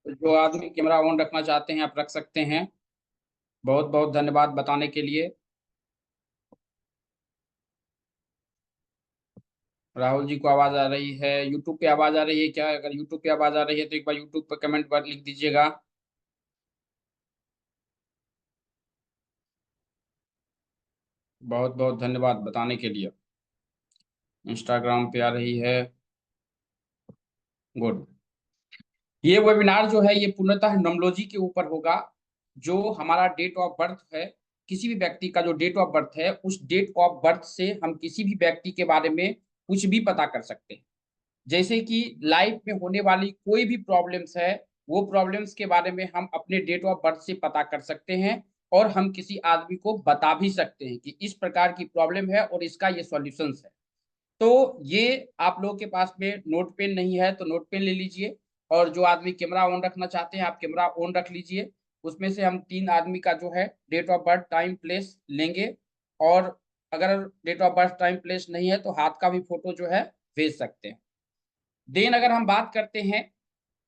जो आदमी camera on रखना चाहते हैं आप रख सकते हैं। बहुत बहुत धन्यवाद बताने के लिए। राहुल जी को आवाज आ रही है? यूट्यूब पे आवाज आ रही है क्या? अगर यूट्यूब पे आवाज आ रही है तो एक बार यूट्यूब पर कमेंट पर लिख दीजिएगा। बहुत बहुत धन्यवाद बताने के लिए। इंस्टाग्राम पे आ रही है। गुड। ये वेबिनार जो है ये पूर्णतः नॉमोलॉजी के ऊपर होगा। जो हमारा डेट ऑफ बर्थ है, किसी भी व्यक्ति का जो डेट ऑफ बर्थ है, उस डेट ऑफ बर्थ से हम किसी भी व्यक्ति के बारे में कुछ भी पता कर सकते हैं। जैसे कि लाइफ में होने वाली कोई भी प्रॉब्लम्स है, वो प्रॉब्लम्स के बारे में हम अपने डेट ऑफ बर्थ से पता कर सकते हैं। और हम किसी आदमी को बता भी सकते हैं कि इस प्रकार की प्रॉब्लम है और इसका ये सॉल्यूशंस है। तो ये आप लोगों के पास में नोट पेन नहीं है तो नोट पेन ले लीजिए। और जो आदमी कैमरा ऑन रखना चाहते हैं आप कैमरा ऑन रख लीजिए। उसमें से हम 3 आदमी का जो है date of birth, time, place लेंगे। और अगर date of birth, time, place नहीं है तो हाथ का भी फोटो जो है भेज सकते हैं। देन अगर हम बात करते हैं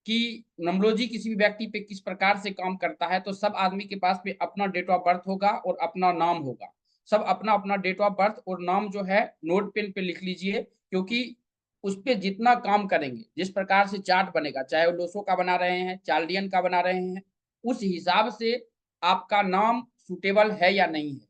कि न्यूमरोलॉजी किसी भी व्यक्ति पे किस प्रकार से काम करता है, तो सब आदमी के पास में अपना डेट ऑफ बर्थ होगा और अपना नाम होगा। सब अपना अपना डेट ऑफ बर्थ और नाम जो है नोट पेन पे लिख लीजिए, क्योंकि उस पर जितना काम करेंगे, जिस प्रकार से चार्ट बनेगा, चाहे वो लोसो का बना रहे हैं, चार्लियन का बना रहे हैं, उस हिसाब से आपका नाम सुटेबल है या नहीं है,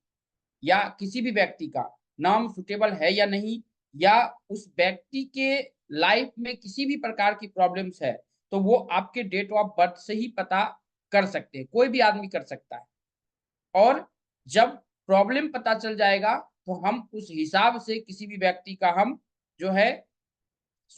या किसी भी व्यक्ति का नाम सुटेबल है या नहीं, या उस व्यक्ति के लाइफ में किसी भी प्रकार की प्रॉब्लम्स है, तो वो आपके डेट ऑफ बर्थ से ही पता कर सकते हैं। कोई भी आदमी कर सकता है। और जब प्रॉब्लम पता चल जाएगा तो हम उस हिसाब से किसी भी व्यक्ति का हम जो है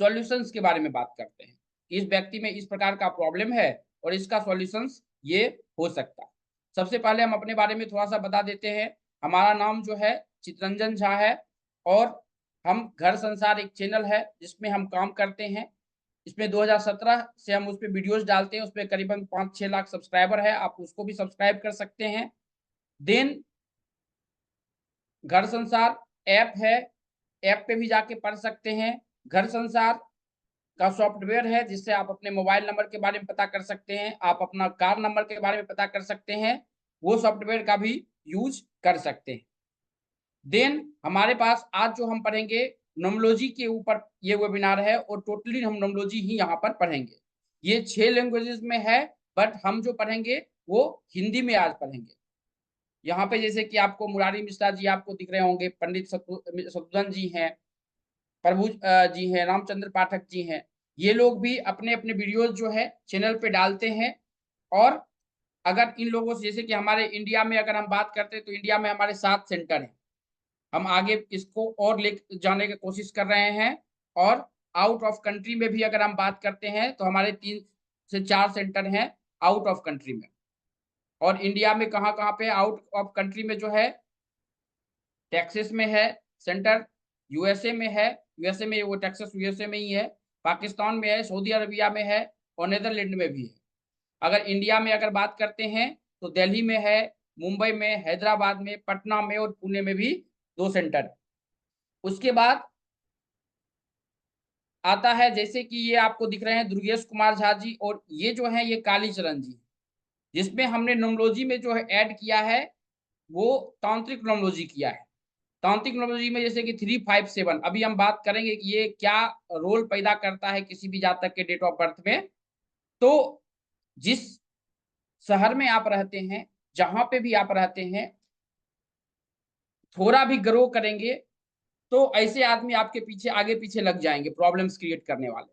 सॉल्यूशंस के बारे में बात करते हैं कि इस व्यक्ति में इस प्रकार का प्रॉब्लम है और इसका सॉल्यूशंस ये हो सकता है। सबसे पहले हम अपने बारे में थोड़ा सा बता देते हैं। हमारा नाम जो है चितरंजन झा है। और हम घर संसार एक चैनल है जिसमें हम काम करते हैं। इसमें 2017 से हम उस पर वीडियोज डालते हैं। उसमें करीबन 5-6 लाख सब्सक्राइबर है, आप उसको भी सब्सक्राइब कर सकते हैं। देन घर संसार ऐप है, ऐप पे भी जाके पढ़ सकते हैं। घर संसार का सॉफ्टवेयर है जिससे आप अपने मोबाइल नंबर के बारे में पता कर सकते हैं, आप अपना कार नंबर के बारे में पता कर सकते हैं। वो सॉफ्टवेयर का भी यूज कर सकते हैं। देन हमारे पास आज जो हम पढ़ेंगे नोमोलॉजी के ऊपर ये वेबिनार है, और टोटली हम नोमोलॉजी ही यहाँ पर पढ़ेंगे। ये 6 लैंग्वेजेस में है, बट हम जो पढ़ेंगे वो हिंदी में आज पढ़ेंगे। यहाँ पे जैसे कि आपको मुरारी मिश्रा जी आपको दिख रहे होंगे, पंडित शत्रुघ्न जी हैं, प्रभु जी हैं, रामचंद्र पाठक जी हैं। ये लोग भी अपने अपने वीडियोज जो है चैनल पे डालते हैं। और अगर इन लोगों से, जैसे कि हमारे इंडिया में अगर हम बात करते हैं तो इंडिया में हमारे 7 सेंटर हैं। हम आगे इसको और ले जाने की कोशिश कर रहे हैं। और आउट ऑफ कंट्री में भी अगर हम बात करते हैं तो हमारे 3 से 4 सेंटर हैं आउट ऑफ कंट्री में। और इंडिया में कहाँ कहाँ पे आउट ऑफ कंट्री में जो है, टेक्सास में है सेंटर, यूएसए में है, यूएसए में वो टेक्सास यूएसए में ही है, पाकिस्तान में है, सऊदी अरबिया में है, और नीदरलैंड में भी है। अगर इंडिया में अगर बात करते हैं तो दिल्ली में है, मुंबई में, हैदराबाद में, पटना में और पुणे में भी 2 सेंटर है। उसके बाद आता है, जैसे कि ये आपको दिख रहे हैं दुर्गेश कुमार झा जी, और ये जो है ये कालीचरण जी, जिसमें हमने नोमोलॉजी में जो है ऐड किया है वो तांत्रिक नोमोलॉजी किया है। तांत्रिक न्यूमरोलॉजी में जैसे कि 357 अभी हम बात करेंगे कि ये क्या रोल पैदा करता है किसी भी जातक के डेट ऑफ बर्थ में। तो जिस शहर में आप रहते हैं, जहां पे भी आप रहते हैं, थोड़ा भी ग्रो करेंगे तो ऐसे आदमी आपके पीछे आगे पीछे लग जाएंगे, प्रॉब्लम्स क्रिएट करने वाले।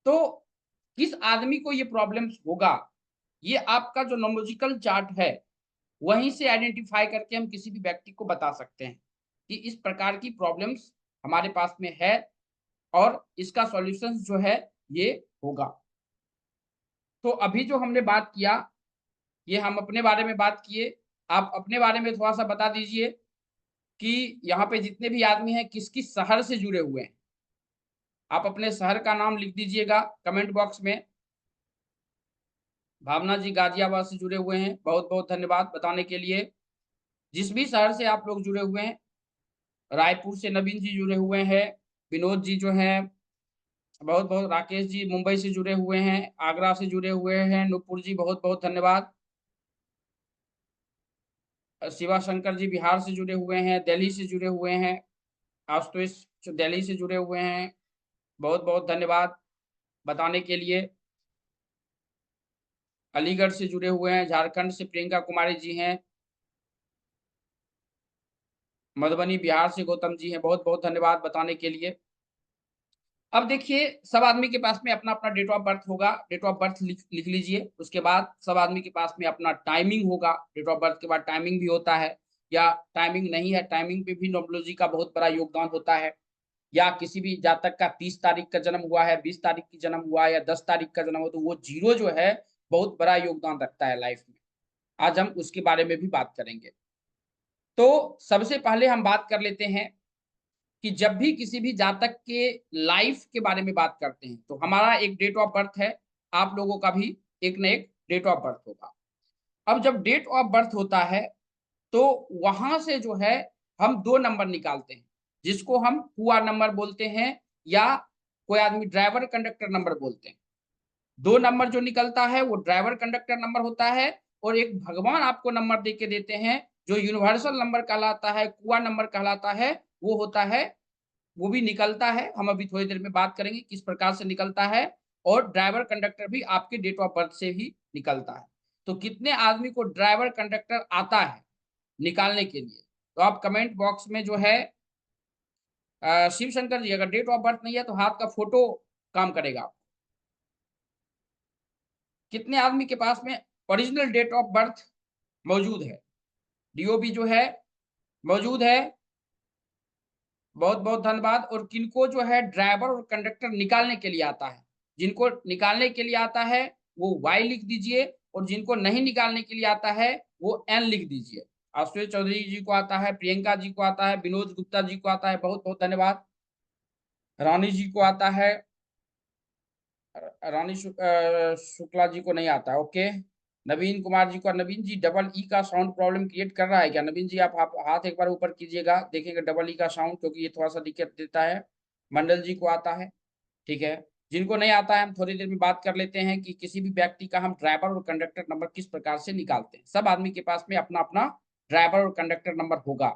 तो किस आदमी को ये प्रॉब्लम्स होगा, ये आपका जो नोमोलॉजिकल चार्ट है वहीं से आइडेंटिफाई करके हम किसी भी व्यक्ति को बता सकते हैं कि इस प्रकार की प्रॉब्लम्स हमारे पास में है और इसका सॉल्यूशन जो है ये होगा। तो अभी जो हमने बात किया, ये हम अपने बारे में बात किए। आप अपने बारे में थोड़ा सा बता दीजिए कि यहाँ पे जितने भी आदमी हैं किस किस शहर से जुड़े हुए हैं। आप अपने शहर का नाम लिख दीजिएगा कमेंट बॉक्स में। भावना जी गाजियाबाद से जुड़े हुए हैं, बहुत बहुत धन्यवाद बताने के लिए। जिस भी शहर से आप लोग जुड़े हुए हैं, रायपुर से नवीन जी जुड़े हुए हैं, विनोद जी जो हैं, बहुत बहुत राकेश जी मुंबई से जुड़े हुए हैं, आगरा से जुड़े हुए हैं, नूपुर जी बहुत बहुत धन्यवाद। शिवा शंकर जी बिहार से जुड़े हुए हैं, दिल्ली से जुड़े हुए हैं, आशुतोष दिल्ली से जुड़े हुए हैं, बहुत बहुत धन्यवाद बताने के लिए। अलीगढ़ से जुड़े हुए हैं, झारखंड से प्रियंका कुमारी जी हैं, मधुबनी बिहार से गौतम जी हैं, बहुत बहुत धन्यवाद बताने के लिए। अब देखिए सब आदमी के पास में अपना अपना डेट ऑफ बर्थ होगा, डेट ऑफ बर्थ लिख लीजिए। उसके बाद सब आदमी के पास में अपना टाइमिंग होगा, डेट ऑफ बर्थ के बाद टाइमिंग भी होता है, या टाइमिंग नहीं है, टाइमिंग पे भी न्यूमरोलॉजी का बहुत बड़ा योगदान होता है। या किसी भी जातक का 30 तारीख का जन्म हुआ है, 20 तारीख की जन्म हुआ है, या 10 तारीख का जन्म हो, तो वो जीरो जो है बहुत बड़ा योगदान रखता है लाइफ में। आज हम उसके बारे में भी बात करेंगे। तो सबसे पहले हम बात कर लेते हैं कि जब भी किसी भी जातक के लाइफ के बारे में बात करते हैं तो हमारा एक डेट ऑफ बर्थ है, आप लोगों का भी एक न एक डेट ऑफ बर्थ होगा। अब जब डेट ऑफ बर्थ होता है तो वहां से जो है हम दो नंबर निकालते हैं, जिसको हम हुआ नंबर बोलते हैं, या कोई आदमी ड्राइवर कंडक्टर नंबर बोलते हैं। दो नंबर जो निकलता है वो ड्राइवर कंडक्टर नंबर होता है, और एक भगवान आपको नंबर दे के देते हैं जो यूनिवर्सल नंबर कहलाता है, कुआ नंबर कहलाता है, वो होता है, वो भी निकलता है। हम अभी थोड़ी देर में बात करेंगे किस प्रकार से निकलता है। और ड्राइवर कंडक्टर भी आपके डेट ऑफ बर्थ से ही निकलता है। तो कितने आदमी को ड्राइवर कंडक्टर आता है निकालने के लिए, तो आप कमेंट बॉक्स में जो है शिव शंकर जी, अगर डेट ऑफ बर्थ नहीं है तो हाथ का फोटो काम करेगा। कितने आदमी के पास में ओरिजिनल डेट ऑफ बर्थ मौजूद है, डीओबी जो है मौजूद है, बहुत बहुत धन्यवाद। और किनको जो है ड्राइवर और कंडक्टर निकालने के लिए आता है, जिनको निकालने के लिए आता है वो वाई लिख दीजिए, और जिनको नहीं निकालने के लिए आता है वो एन लिख दीजिए। आशुतोष चौधरी जी को आता है, प्रियंका जी को आता है, विनोद गुप्ता जी को आता है, बहुत बहुत धन्यवाद। रानी जी को आता है, रानी शुक्ला जी को नहीं आता है, ओके। नवीन कुमार जी को, नवीन जी डबल ई का साउंड प्रॉब्लम क्रिएट कर रहा है क्या? नवीन जी आप हाथ एक बार ऊपर कीजिएगा, देखेंगे डबल ई का साउंड, क्योंकि ये थोड़ा सा दिक्कत देता है। मंडल जी को आता है, ठीक है। जिनको नहीं आता है हम थोड़ी देर में बात कर लेते हैं कि किसी भी व्यक्ति का हम ड्राइवर और कंडक्टर नंबर किस प्रकार से निकालते हैं। सब आदमी के पास में अपना अपना ड्राइवर और कंडक्टर नंबर होगा।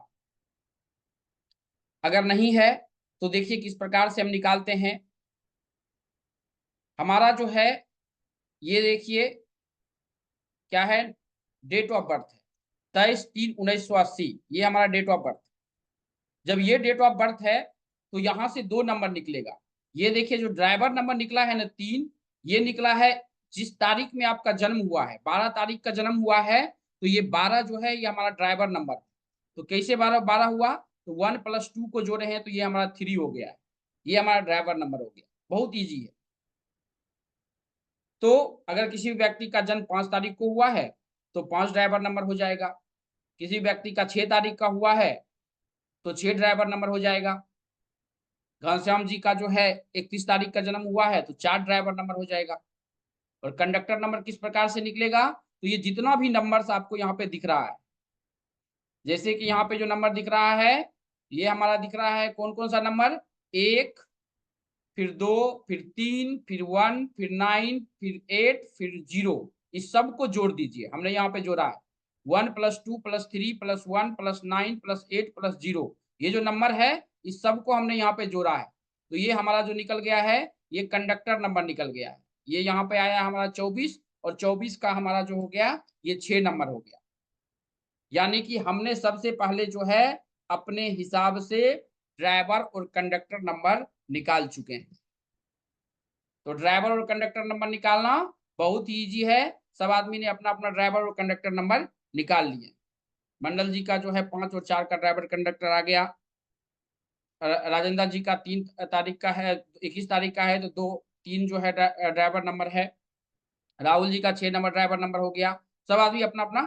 अगर नहीं है तो देखिए किस प्रकार से हम निकालते हैं। हमारा जो है ये देखिए क्या है, डेट ऑफ बर्थ है 23/3/1980, ये हमारा डेट ऑफ बर्थ। जब ये डेट ऑफ बर्थ है तो यहां से दो नंबर निकलेगा। ये देखिए जो ड्राइवर नंबर निकला है ना 3, ये निकला है जिस तारीख में आपका जन्म हुआ है, 12 तारीख का जन्म हुआ है, तो ये 12 जो है ये हमारा ड्राइवर नंबर। तो कैसे 12 12 हुआ, तो 1 + 2 को जोड़े हैं तो ये हमारा 3 हो गया है, ये हमारा ड्राइवर नंबर हो गया। बहुत ईजी है। तो अगर किसी व्यक्ति का जन्म 5 तारीख को हुआ है तो 5 ड्राइवर नंबर हो जाएगा। किसी व्यक्ति का 6 तारीख का हुआ है तो 6 ड्राइवर नंबर हो जाएगा। घनश्याम जी का जो है 31 तारीख का जन्म हुआ है तो 4 ड्राइवर नंबर हो जाएगा। और कंडक्टर नंबर किस प्रकार से निकलेगा, तो ये जितना भी नंबर आपको यहाँ पे दिख रहा है, जैसे कि यहाँ पे जो नंबर दिख रहा है, ये हमारा दिख रहा है कौन कौन सा नंबर, 1, फिर 2, फिर 3, फिर 1, फिर 9, फिर 8, फिर 0। इस सब को जोड़ दीजिए, हमने यहाँ पे जोड़ा है 1 + 2 + 3 + 1 + 8 + 0। ये जो नंबर है इस सब को हमने यहाँ पे जोड़ा है। तो ये हमारा जो निकल गया है ये कंडक्टर नंबर निकल गया है। ये यहाँ पे आया हमारा 24, और 24 का हमारा जो हो गया ये 6 नंबर हो गया। यानी कि हमने सबसे पहले जो है अपने हिसाब से ड्राइवर और कंडक्टर नंबर निकाल चुके हैं। तो ड्राइवर और कंडक्टर नंबर निकालना बहुत ही ईजी है। सब आदमी ने अपना अपना ड्राइवर और कंडक्टर नंबर निकाल लिए। मंडल जी का जो है 5 और 4 का ड्राइवर कंडक्टर आ गया। राजेंद्र जी का 3 तारीख का है, 21 तारीख का है, तो 2 3 जो है ड्राइवर नंबर है। राहुल जी का 6 नंबर ड्राइवर नंबर हो गया। सब आदमी अपना अपना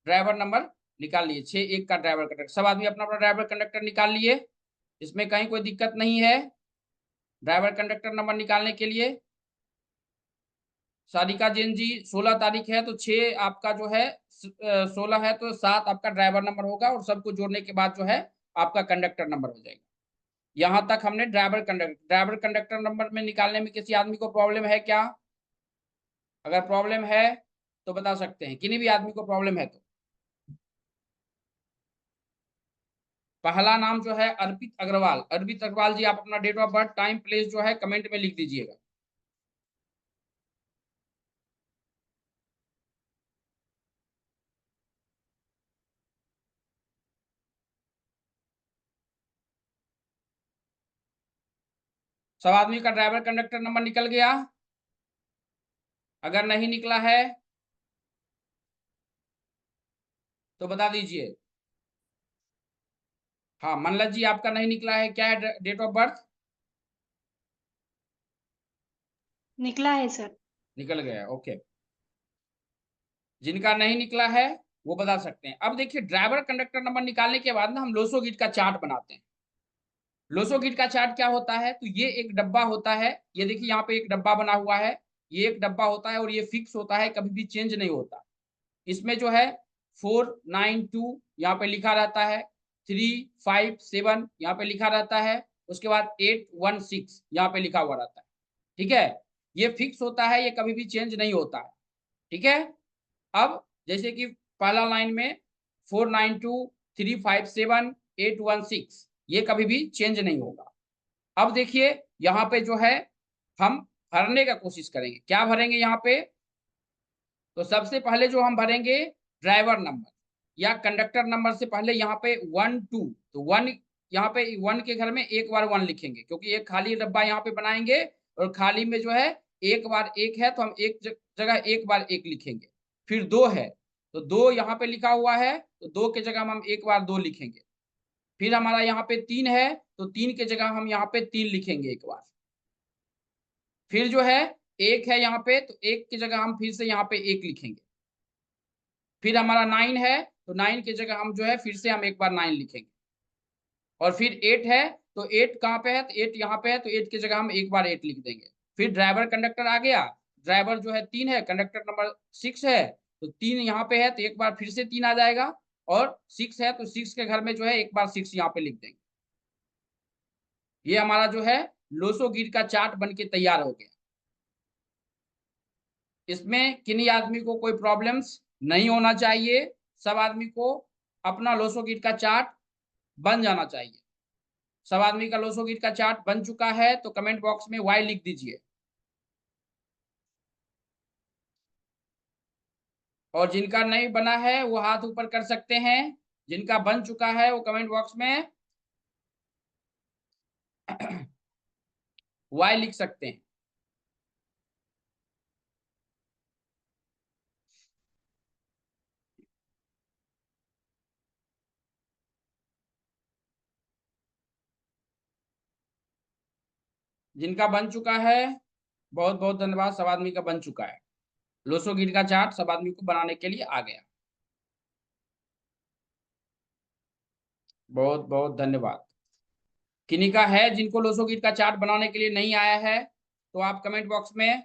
ड्राइवर नंबर निकाल लिए। 6 1 का ड्राइवर कंडक्टर, सब आदमी अपना अपना ड्राइवर कंडक्टर निकाल लिए। इसमें कहीं कोई दिक्कत नहीं है ड्राइवर कंडक्टर नंबर निकालने के लिए। सारिका जैन जी 16 तारीख है तो 6 आपका जो है 16 है तो 7 आपका ड्राइवर नंबर होगा, और सबको जोड़ने के बाद जो है आपका कंडक्टर नंबर हो जाएगा। यहां तक हमने ड्राइवर कंडक्टर नंबर में निकालने में किसी आदमी को प्रॉब्लम है क्या? अगर प्रॉब्लम है तो बता सकते हैं, किन्हीं भी आदमी को प्रॉब्लम है तो। पहला नाम जो है अर्पित अग्रवाल। अर्पित अग्रवाल जी, आप अपना date of birth, time, place जो है कमेंट में लिख दीजिएगा। सब आदमी का ड्राइवर कंडक्टर नंबर निकल गया? अगर नहीं निकला है तो बता दीजिए। हाँ, मनलत जी, आपका नहीं निकला है, क्या है डेट ऑफ बर्थ? निकला है सर। निकल गया, ओके। जिनका नहीं निकला है वो बता सकते हैं। अब देखिए, ड्राइवर कंडक्टर नंबर निकालने के बाद ना हम लोसो गिट का चार्ट बनाते हैं। लोसो गिट का चार्ट क्या होता है? तो ये एक डब्बा होता है, ये देखिए यहाँ पे एक डब्बा बना हुआ है, ये एक डब्बा होता है और ये फिक्स होता है, कभी भी चेंज नहीं होता। इसमें जो है 492 यहाँ पे लिखा रहता है, 357 यहाँ पे लिखा रहता है, उसके बाद 816 यहाँ पे लिखा हुआ रहता है। ठीक है, ये फिक्स होता है, ये कभी भी चेंज नहीं होता है। ठीक है। अब जैसे कि पहला लाइन में 492 357 816, ये कभी भी चेंज नहीं होगा। अब देखिए यहाँ पे जो है हम भरने का कोशिश करेंगे। क्या भरेंगे यहाँ पे? तो सबसे पहले जो हम भरेंगे ड्राइवर नंबर या कंडक्टर नंबर से पहले यहाँ पे 1 2, तो 1, यहाँ पे 1 के घर में एक बार 1 लिखेंगे, क्योंकि एक खाली डब्बा यहाँ पे बनाएंगे और खाली में जो है एक बार एक है, तो हम एक जगह एक बार एक लिखेंगे। फिर 2 है तो 2 यहाँ पे लिखा हुआ है, तो 2 के जगह हम एक बार 2 लिखेंगे। फिर हमारा यहाँ पे 3 है, तो 3 के जगह हम यहाँ पे 3 लिखेंगे एक बार। फिर जो है 1 है यहाँ पे, तो 1 की जगह हम फिर से यहाँ पे 1 लिखेंगे। फिर हमारा 9 है, तो 9 की जगह हम जो है फिर से हम एक बार 9 लिखेंगे। और फिर 8 है, तो 8 कहाँ पे है? तो 8 यहाँ पे है, तो 8 की जगह हम एक बार 8 लिख देंगे। फिर ड्राइवर कंडक्टर आ गया, ड्राइवर जो है 3 है, कंडक्टर नंबर 6 है, तो 3 यहाँ पे है, तो एक बार फिर से 3 आ जाएगा। और 6 है, तो 6 के घर में जो है एक बार 6 यहाँ पे लिख देंगे। ये हमारा जो है लोसो गिर का चार्ट बन के तैयार हो गया। इसमें किन्हीं आदमी को कोई प्रॉब्लम्स नहीं होना चाहिए। सब आदमी को अपना लोसो गिट का चार्ट बन जाना चाहिए। सब आदमी का लोसो गिट का चार्ट बन चुका है तो कमेंट बॉक्स में वाई लिख दीजिए। और जिनका नहीं बना है वो हाथ ऊपर कर सकते हैं। जिनका बन चुका है वो कमेंट बॉक्स में वाई लिख सकते हैं। जिनका बन चुका है बहुत बहुत धन्यवाद। सब आदमी का बन चुका है, लोसो गिट का चार्ट सब आदमी को बनाने के लिए आ गया। बहुत बहुत धन्यवाद। किन्हीं का है जिनको लोसो गिट का चार्ट बनाने के लिए नहीं आया है तो आप कमेंट बॉक्स में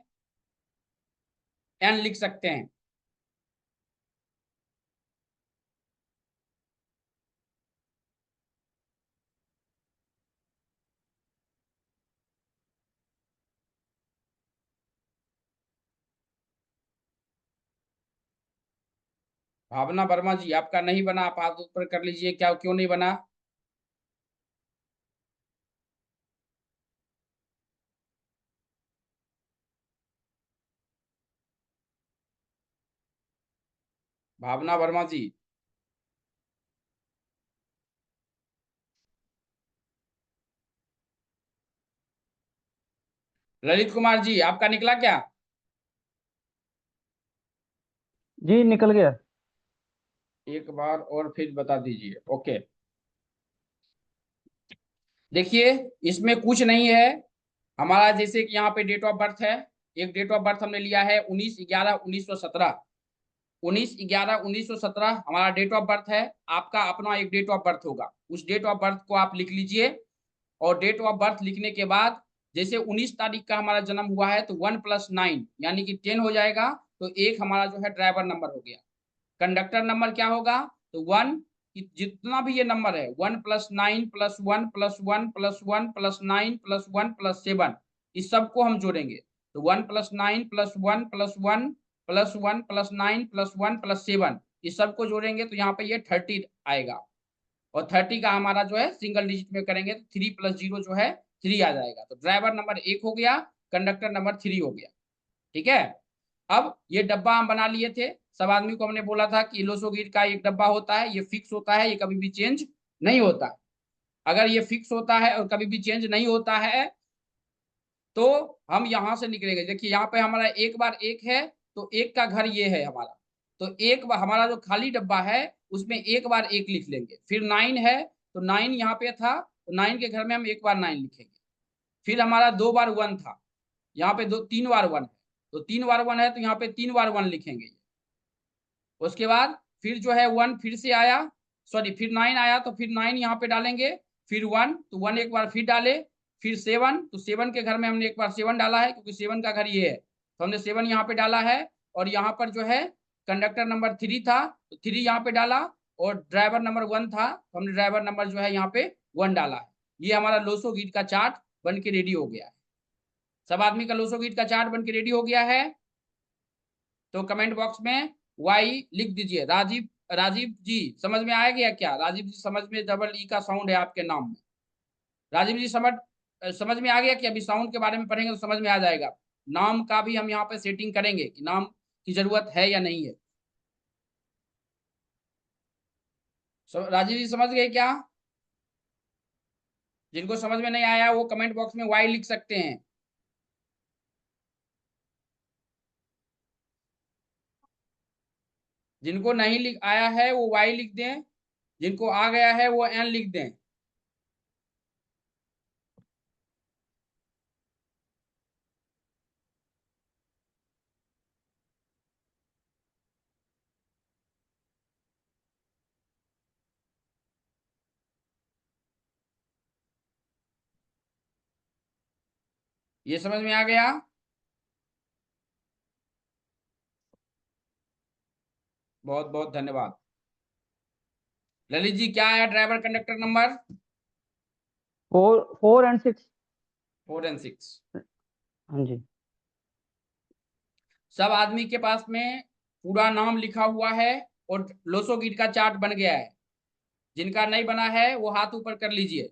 एन लिख सकते हैं। भावना वर्मा जी, आपका नहीं बना, आप हाथ ऊपर कर लीजिए, क्या क्यों नहीं बना? भावना वर्मा जी, ललित कुमार जी, आपका निकला क्या? जी निकल गया। एक बार और फिर बता दीजिए। ओके, देखिए इसमें कुछ नहीं है। हमारा जैसे कि यहाँ पे डेट ऑफ बर्थ है, एक डेट ऑफ बर्थ हमने लिया है 19/11/1917। 19/11/1917 हमारा डेट ऑफ बर्थ है। आपका अपना एक डेट ऑफ बर्थ होगा, उस डेट ऑफ बर्थ को आप लिख लीजिए। और डेट ऑफ बर्थ लिखने के बाद जैसे 19 तारीख का हमारा जन्म हुआ है, तो 1 + 9 यानी कि 10 हो जाएगा, तो एक हमारा जो है ड्राइवर नंबर हो गया। कंडक्टर नंबर क्या होगा? तो 1 कि जितना भी ये नंबर है 1 + 9 + 1 + 1 + 1 + 9 + 1 + 7, इस सबको हम जोड़ेंगे। तो 1 + 9 + 1 + 1 + 1 + 9 + 1 + 7, इस सबको जोड़ेंगे तो यहाँ पे ये 30 आएगा। और 30 का हमारा जो है सिंगल डिजिट में करेंगे तो 3 + 0 जो है 3 आ जाएगा। तो ड्राइवर नंबर 1 हो गया, कंडक्टर नंबर 3 हो गया। ठीक है, अब ये डब्बा हम बना लिए थे। सब आदमी को हमने बोला था कि लोसोगिट का एक डब्बा होता है, ये फिक्स होता है, ये कभी भी चेंज नहीं होता। अगर ये फिक्स होता है और कभी भी चेंज नहीं होता है तो हम यहां से निकलेंगे। देखिए यहाँ पे हमारा एक बार एक है, तो एक का घर ये है हमारा, तो एक बार हमारा जो खाली डब्बा है उसमें एक बार एक लिख लेंगे। फिर 9 है तो 9 यहाँ पे था, तो 9 के घर में हम एक बार 9 लिखेंगे। फिर हमारा 2 बार 1 था, यहाँ पे 3 बार 1 है, तो 3 बार 1 है तो यहाँ पे 3 बार 1 लिखेंगे। उसके बाद फिर जो है 1 फिर से आया, सॉरी फिर 9 आया तो फिर 9 यहाँ पे डालेंगे। फिर 1 तो 1 एक बार फिर डाले। फिर 7 तो 7 के घर में हमने एक बार 7 डाला है क्योंकि 7 का घर ये है, तो हमने 7 यहाँ पे डाला है। और यहाँ पर जो है कंडक्टर नंबर 3 था तो 3 यहाँ पे डाला, और ड्राइवर नंबर 1 था तो हमने ड्राइवर नंबर जो है यहाँ पे 1 डाला है। ये हमारा लोसो गीट का चार्ट बन के रेडी हो गया है। सब आदमी का लोसो गीट का चार्ट बन के रेडी हो गया है, तो कमेंट बॉक्स में वाई लिख दीजिए। राजीव, राजीव जी समझ में आ गया क्या? राजीव जी समझ में डबल ई का साउंड है आपके नाम में। राजीव जी समझ में आ गया कि अभी साउंड के बारे में पढ़ेंगे तो समझ में आ जाएगा। नाम का भी हम यहाँ पे सेटिंग करेंगे कि नाम की जरूरत है या नहीं है। राजीव जी समझ गए क्या? जिनको समझ में नहीं आया वो कमेंट बॉक्स में वाई लिख सकते हैं। जिनको नहीं लिख आया है वो वाई लिख दें, जिनको आ गया है वो एन लिख दें। ये समझ में आ गया? बहुत बहुत धन्यवाद। ललित जी क्या है ड्राइवर कंडक्टर नंबर? 4 और 6। 4 और 6। हाँ जी। सब आदमी के पास में पूरा नाम लिखा हुआ है और लोसो गीट का चार्ट बन गया है। जिनका नहीं बना है वो हाथ ऊपर कर लीजिए।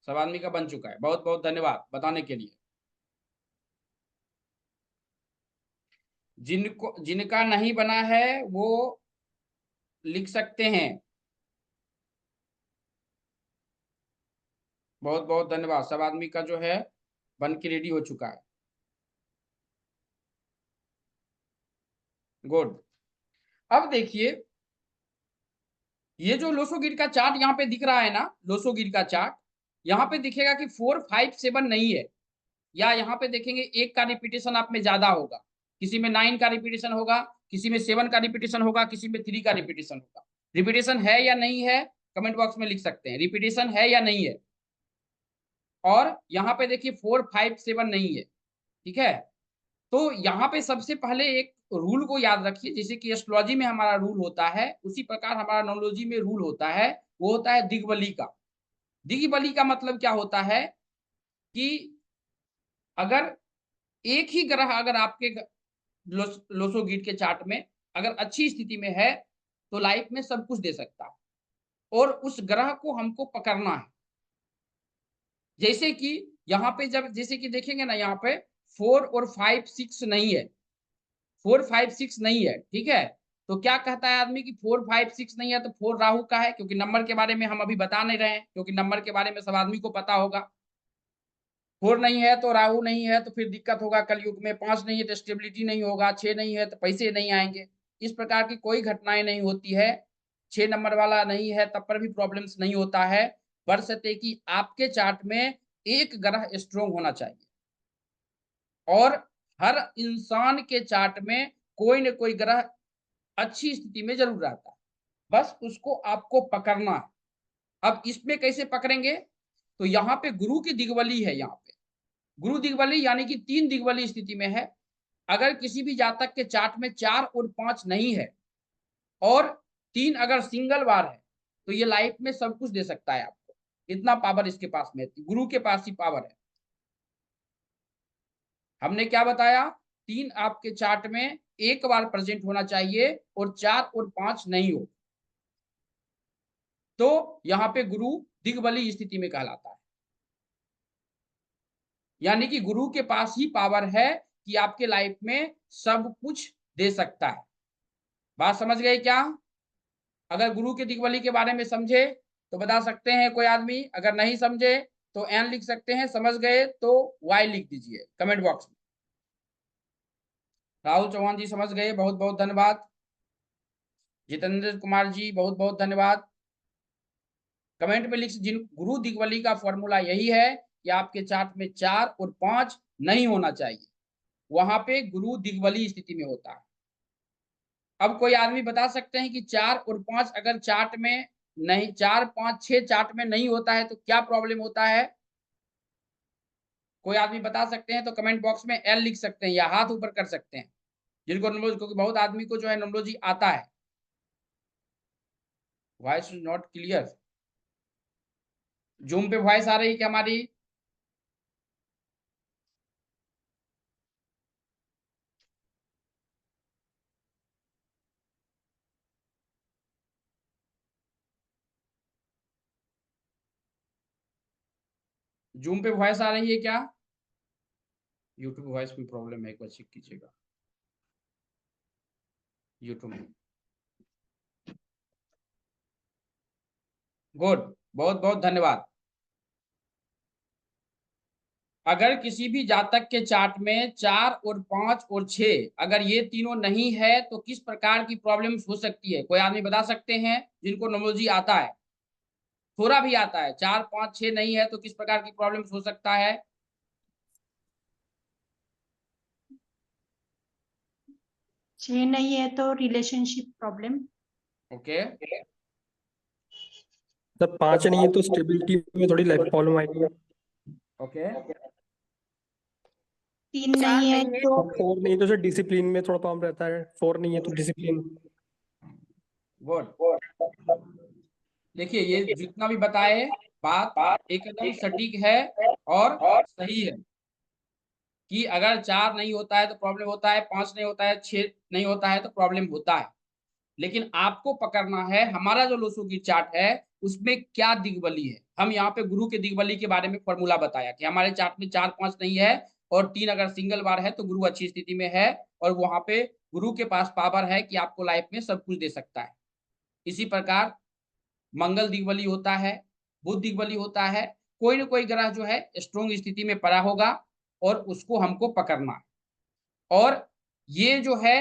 सब आदमी का बन चुका है, बहुत बहुत धन्यवाद बताने के लिए। जिनका नहीं बना है वो लिख सकते हैं। बहुत बहुत धन्यवाद। सब आदमी का जो है बन के रेडी हो चुका है। गुड। अब देखिए ये जो लोसो गिर का चार्ट यहाँ पे दिख रहा है ना, लोसो गिर का चार्ट यहाँ पे दिखेगा कि 4 5 7 नहीं है, या यहाँ पे देखेंगे एक का रिपीटेशन आप में ज्यादा होगा। किसी में 9 का रिपीटेशन होगा, किसी में 7 का रिपीटेशन होगा, किसी में 3 का रिपीटेशन होगा। रिपीटेशन है या नहीं है कमेंट बॉक्स में लिख सकते हैं, रिपीटेशन है या नहीं है। और यहाँ पे देखिए 4 5 7 नहीं है। ठीक है, तो यहाँ पे सबसे पहले एक रूल को याद रखिए, जैसे कि एस्ट्रोलॉजी में हमारा रूल होता है उसी प्रकार हमारा न्यूमरोलॉजी में रूल होता है। वो होता है दिग्बली का। दिग्बली का मतलब क्या होता है कि अगर एक ही ग्रह अगर आपके लोसो गीट के चार्ट में अगर अच्छी स्थिति में है तो लाइफ में सब कुछ दे सकता है, और उस ग्रह को हमको पकड़ना है। जैसे कि यहाँ पे जब जैसे कि देखेंगे ना, यहाँ पे 4 और 5 6 नहीं है, 4 5 6 नहीं है। ठीक है, तो क्या कहता है आदमी कि 4 5 6 नहीं है तो 4 राहु का है, क्योंकि नंबर के बारे में हम अभी बता नहीं रहे हैं, क्योंकि नंबर के बारे में सब आदमी को पता होगा। 4 नहीं है तो राहु नहीं है तो फिर दिक्कत होगा कलयुग में। 5 नहीं है तो स्टेबिलिटी नहीं होगा। 6 नहीं है तो पैसे नहीं आएंगे। इस प्रकार की कोई घटनाएं नहीं होती है। 6 नंबर वाला नहीं है तब पर भी प्रॉब्लम्स नहीं होता है, बशर्ते कि आपके चार्ट में एक ग्रह स्ट्रोंग होना चाहिए। और हर इंसान के चार्ट में कोई न कोई ग्रह अच्छी स्थिति में जरूर रहता है, बस उसको आपको पकड़ना है। अब इसमें कैसे पकड़ेंगे, तो यहाँ पे गुरु की दिग्बली है। यहाँ पे गुरु दिग्बली यानी कि 3 दिग्बली स्थिति में है। अगर किसी भी जातक के चार्ट में 4 और 5 नहीं है और 3 अगर सिंगल बार है तो ये लाइफ में सब कुछ दे सकता है आपको। इतना पावर इसके पास में है, गुरु के पास ही पावर है। हमने क्या बताया, 3 आपके चार्ट में एक बार प्रेजेंट होना चाहिए और 4 और 5 नहीं हो, तो यहां पे गुरु दिग्बली स्थिति में कहलाता है। यानी कि गुरु के पास ही पावर है कि आपके लाइफ में सब कुछ दे सकता है। बात समझ गए क्या? अगर गुरु के दिग्बली के बारे में समझे तो बता सकते हैं कोई आदमी, अगर नहीं समझे तो एन लिख सकते हैं, समझ गए तो वाई लिख दीजिए कमेंट बॉक्स में। राहुल चौहान जी समझ गए, बहुत बहुत धन्यवाद। जितेंद्र कुमार जी बहुत बहुत धन्यवाद। कमेंट में लिख, जिन गुरु दिग्बली का फॉर्मूला यही है कि आपके चार्ट में 4 और 5 नहीं होना चाहिए, वहां पे गुरु दिग्बली स्थिति में होता है। अब कोई आदमी बता सकते हैं कि 4 और 5 अगर चार्ट में नहीं, 4 5 6 चार्ट में नहीं होता है तो क्या प्रॉब्लम होता है? कोई आदमी बता सकते हैं तो कमेंट बॉक्स में एल लिख सकते हैं या हाथ ऊपर कर सकते हैं जिनको न्यूमरोलॉजी, क्योंकि बहुत आदमी को जो है न्यूमरोलॉजी आता है। Voice is not clear. Zoom पे वॉइस आ रही है क्या हमारी? जूम पे वॉइस आ रही है क्या? यूट्यूब वॉइस में प्रॉब्लम है, एक बार चेक कीजिएगा यूट्यूब में। गुड, बहुत बहुत धन्यवाद। अगर किसी भी जातक के चार्ट में 4 और 5 और 6 अगर ये तीनों नहीं है तो किस प्रकार की प्रॉब्लम्स हो सकती है? कोई आदमी बता सकते हैं जिनको न्यूमरोलॉजी आता है, थोड़ा भी आता है, 4 5 6 नहीं है तो किस प्रकार की प्रॉब्लम्स हो सकता है? 6 नहीं है तो रिलेशनशिप प्रॉब्लम। ओके, सर 5 नहीं है तो स्टेबिलिटी में थोड़ी लाइफ प्रॉब्लम आएगी। ओके। 3 4 नहीं है नहीं है, तो 4 नहीं है तो सर डिसिप्लिन में थोड़ा प्रॉब्लम रहता है। 4 नहीं है तो डिसिप्लिन। गुड। देखिए ये जितना भी बताए बात एकदम सटीक है और सही है कि अगर 4 नहीं होता है तो प्रॉब्लम होता है, 5 नहीं होता है, 6 नहीं होता है तो प्रॉब्लम होता है। लेकिन आपको पकड़ना है हमारा जो लोसो की चार्ट है उसमें क्या दिग्बली है। हम यहाँ पे गुरु के दिग्बली के बारे में फॉर्मूला बताया कि हमारे चार्ट में 4 5 नहीं है और 3 अगर सिंगल बार है तो गुरु अच्छी स्थिति में है और वहां पे गुरु के पास पावर है कि आपको लाइफ में सब कुछ दे सकता है। इसी प्रकार मंगल दिग्बली होता है, बुध दिग्बली होता है, कोई ना कोई ग्रह जो है स्ट्रोंग स्थिति में पड़ा होगा और उसको हमको पकड़ना है। और ये जो है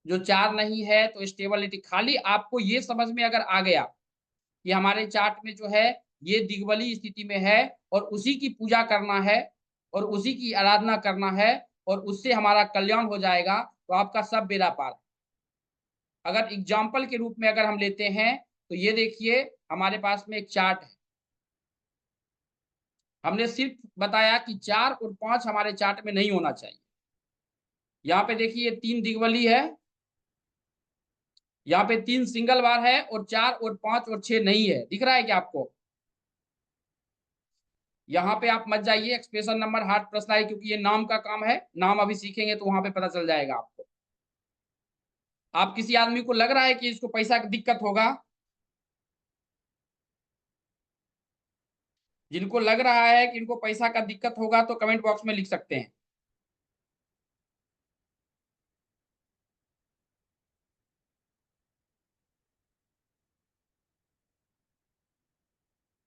जो 4 नहीं है तो स्टेबिलिटी, खाली आपको ये समझ में अगर आ गया कि हमारे चार्ट में जो है ये दिग्बली स्थिति में है और उसी की पूजा करना है और उसी की आराधना करना है और उससे हमारा कल्याण हो जाएगा तो आपका सब बेड़ा पार। अगर एग्जाम्पल के रूप में अगर हम लेते हैं तो ये देखिए हमारे पास में एक चार्ट है, हमने सिर्फ बताया कि 4 और 5 हमारे चार्ट में नहीं होना चाहिए। यहाँ पे देखिए 3 दिग्बली है, यहाँ पे 3 सिंगल बार है और 4 और 5 और 6 नहीं है। दिख रहा है क्या आपको? यहाँ पे आप मत जाइए एक्सप्रेशन नंबर हार्ट प्रश्न, क्योंकि ये नाम का काम है, नाम अभी सीखेंगे तो वहां पे पता चल जाएगा आपको। आप किसी आदमी को लग रहा है कि इसको पैसा की दिक्कत होगा? जिनको लग रहा है कि इनको पैसा का दिक्कत होगा तो कमेंट बॉक्स में लिख सकते हैं।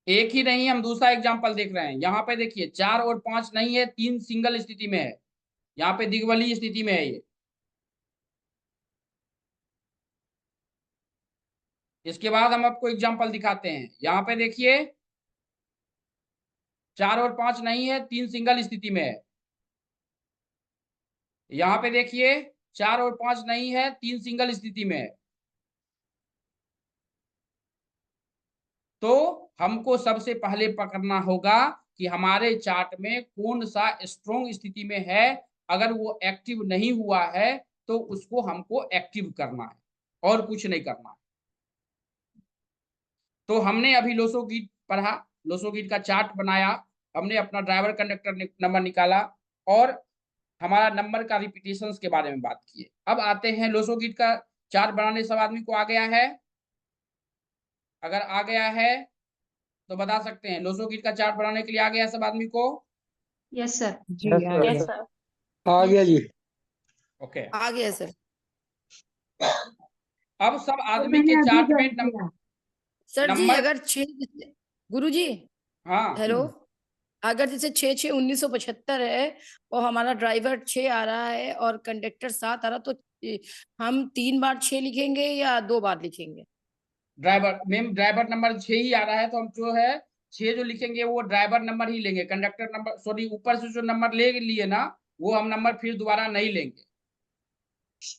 एक ही नहीं, हम दूसरा एग्जांपल देख रहे हैं। यहाँ पे देखिए 4 और 5 नहीं है, 3 सिंगल स्थिति में है, यहाँ पे दिग्बली स्थिति में है ये। इसके बाद हम आपको एग्जांपल दिखाते हैं। यहाँ पे देखिए 4 और 5 नहीं है, 3 सिंगल स्थिति में है। यहाँ पे देखिए 4 और 5 नहीं है, 3 सिंगल स्थिति में है। तो हमको सबसे पहले पकड़ना होगा कि हमारे चार्ट में कौन सा स्ट्रोंग स्थिति में है। अगर वो एक्टिव नहीं हुआ है तो उसको हमको एक्टिव करना है और कुछ नहीं करना है। तो हमने अभी लोसो गीत पढ़ा, लोसो गीत का चार्ट बनाया, हमने अपना ड्राइवर कंडक्टर नंबर निकाला और हमारा नंबर का रिपीटेशंस के बारे में बात किए। अब आते हैं लोसो गीत का चार्ट बनाने सब आदमी को आ गया है? अगर आ गया है तो बता सकते हैं लोसो गीत का चार्ट बनाने के लिए आ गया है सब आदमी को? Yes sir. जी यस आ सर। गया यस सर। सर। आ गया जी। ओके। आ गया सर। अब सब तो आदमी मैंने के अभी चार्ट में ज्वाइन किया। सर जी नंबर। अगर गुरु जी हाँ हेलो, अगर जैसे 6/6/1975 है और हमारा ड्राइवर 6 आ रहा है और कंडक्टर 7 आ रहा, तो हम 3 बार 6 लिखेंगे या 2 बार लिखेंगे? ड्राइवर नंबर 6 ही आ रहा है तो हम जो है 6 जो लिखेंगे वो ड्राइवर नंबर ही लेंगे, कंडक्टर नंबर सॉरी ऊपर से जो नंबर ले लिए ना वो हम नंबर फिर दोबारा नहीं लेंगे।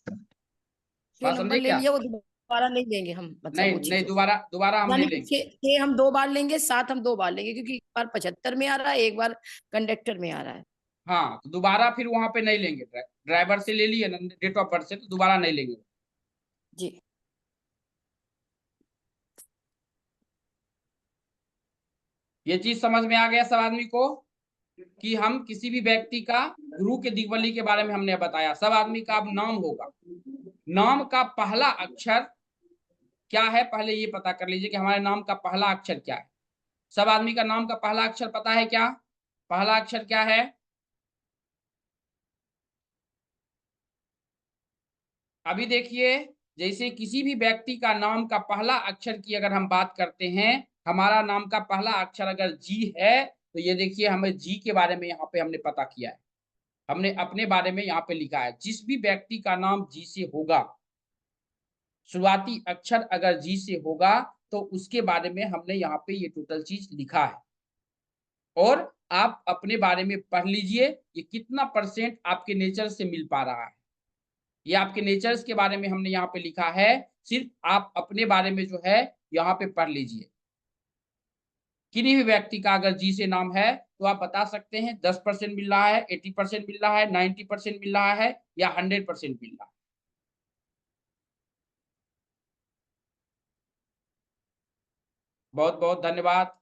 जो बात नंबर समझे ले क्या? लिया वो दोबारा नहीं लेंगे हम, मतलब नहीं वो नहीं, चीजों। दोबारा दोबारा हम नहीं यानी कि लेंगे। 6 हम 2 बार लेंगे, 7 हम 2 बार लेंगे, क्योंकि एक बार 75 में आ रहा है, एक बार कंडक्टर में आ रहा है। हाँ तो दोबारा फिर वहां पे नहीं लेंगे, ड्राइवर से ले लिए ना डेट ऑफ बर्थ से, तो दोबारा नहीं लेंगे। जी। ये चीज समझ में आ गया सब आदमी को कि हम किसी भी व्यक्ति का गुरु के दिग्वली के बारे में हमने बताया। सब आदमी का अब नाम होगा, नाम का पहला अक्षर क्या है पहले ये पता कर लीजिए कि हमारे नाम का पहला अक्षर क्या है। सब आदमी का नाम का पहला अक्षर पता है क्या? पहला अक्षर क्या है? अभी देखिए, जैसे किसी भी व्यक्ति का नाम का पहला अक्षर की अगर हम बात करते हैं, हमारा नाम का पहला अक्षर अगर जी है तो ये देखिए हमें जी के बारे में यहाँ पे हमने पता किया है, हमने अपने बारे में यहाँ पे लिखा है। जिस भी व्यक्ति का नाम जी से होगा, शुरुआती अक्षर अगर जी से होगा तो उसके बारे में हमने यहाँ पे ये टोटल चीज लिखा है। और आप अपने बारे में पढ़ लीजिए ये कितना परसेंट आपके नेचर से मिल पा रहा है। ये आपके नेचर्स के बारे में हमने यहाँ पे लिखा है, सिर्फ आप अपने बारे में जो है यहाँ पे पढ़ लीजिए। किसी भी व्यक्ति का अगर जी से नाम है तो आप बता सकते हैं 10% मिल रहा है, 80% मिल रहा है, 90% मिल रहा है या 100% मिल रहा है। बहुत बहुत धन्यवाद।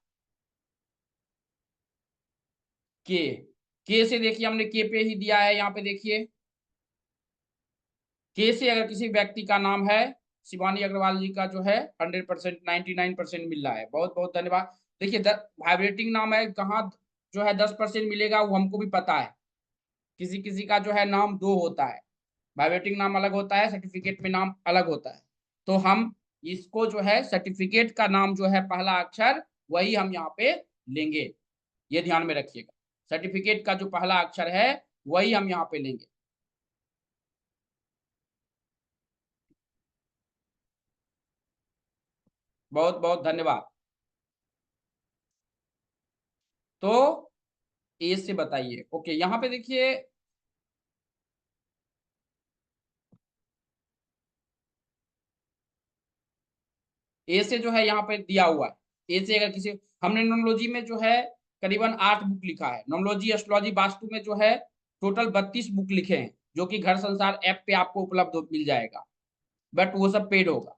के के से देखिए हमने के पे ही दिया है, यहाँ पे देखिए के से अगर किसी व्यक्ति का नाम है, शिवानी अग्रवाल जी का जो है 100% 99% मिल रहा है। बहुत बहुत धन्यवाद। देखिए वाइब्रेटिंग नाम है, कहाँ जो है 10% मिलेगा वो हमको भी पता है। किसी किसी का जो है नाम 2 होता है, वाइब्रेटिंग नाम अलग होता है, सर्टिफिकेट में नाम अलग होता है। तो हम इसको जो है सर्टिफिकेट का नाम जो है पहला अक्षर वही हम यहाँ पे लेंगे, ये ध्यान में रखिएगा। सर्टिफिकेट का जो पहला अक्षर है वही हम यहाँ पे लेंगे। बहुत बहुत धन्यवाद। तो ए से बताइए। ओके, यहाँ पे देखिए ए से जो है यहाँ पे दिया हुआ है। ए से अगर किसी, हमने नोमोलॉजी में जो है करीबन 8 बुक लिखा है। नोमोलॉजी, एस्ट्रोलॉजी, वास्तु में जो है टोटल 32 बुक लिखे हैं, जो कि घर संसार ऐप पे आपको उपलब्ध मिल जाएगा, बट वो सब पेड होगा।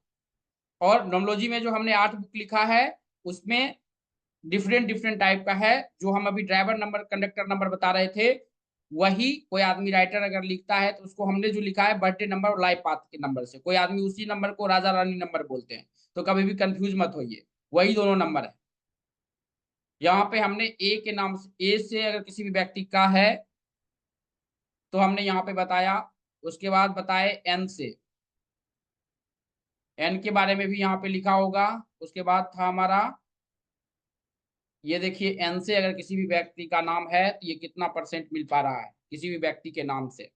और नोमोलॉजी में जो हमने 8 बुक लिखा है उसमें डिफरेंट डिफरेंट टाइप का है। जो हम अभी ड्राइवर नंबर कंडक्टर नंबर बता रहे थे, वही कोई आदमी राइटर अगर लिखता है तो उसको हमने जो लिखा है बर्थडे नंबर और लाइफ पाथ के नंबर से, कोई आदमी उसी नंबर को राजा रानी नंबर बोलते हैं, तो कभी भी कंफ्यूज मत होइए, वही दोनों नंबर है। यहाँ पे हमने ए के नाम से, ए से अगर किसी भी व्यक्ति का है तो हमने यहाँ पे बताया। उसके बाद बताए एन से, एन के बारे में भी यहाँ पे लिखा होगा। उसके बाद था हमारा, ये देखिए एन से अगर किसी भी व्यक्ति का नाम है तो ये कितना परसेंट मिल पा रहा है किसी भी व्यक्ति के नाम से।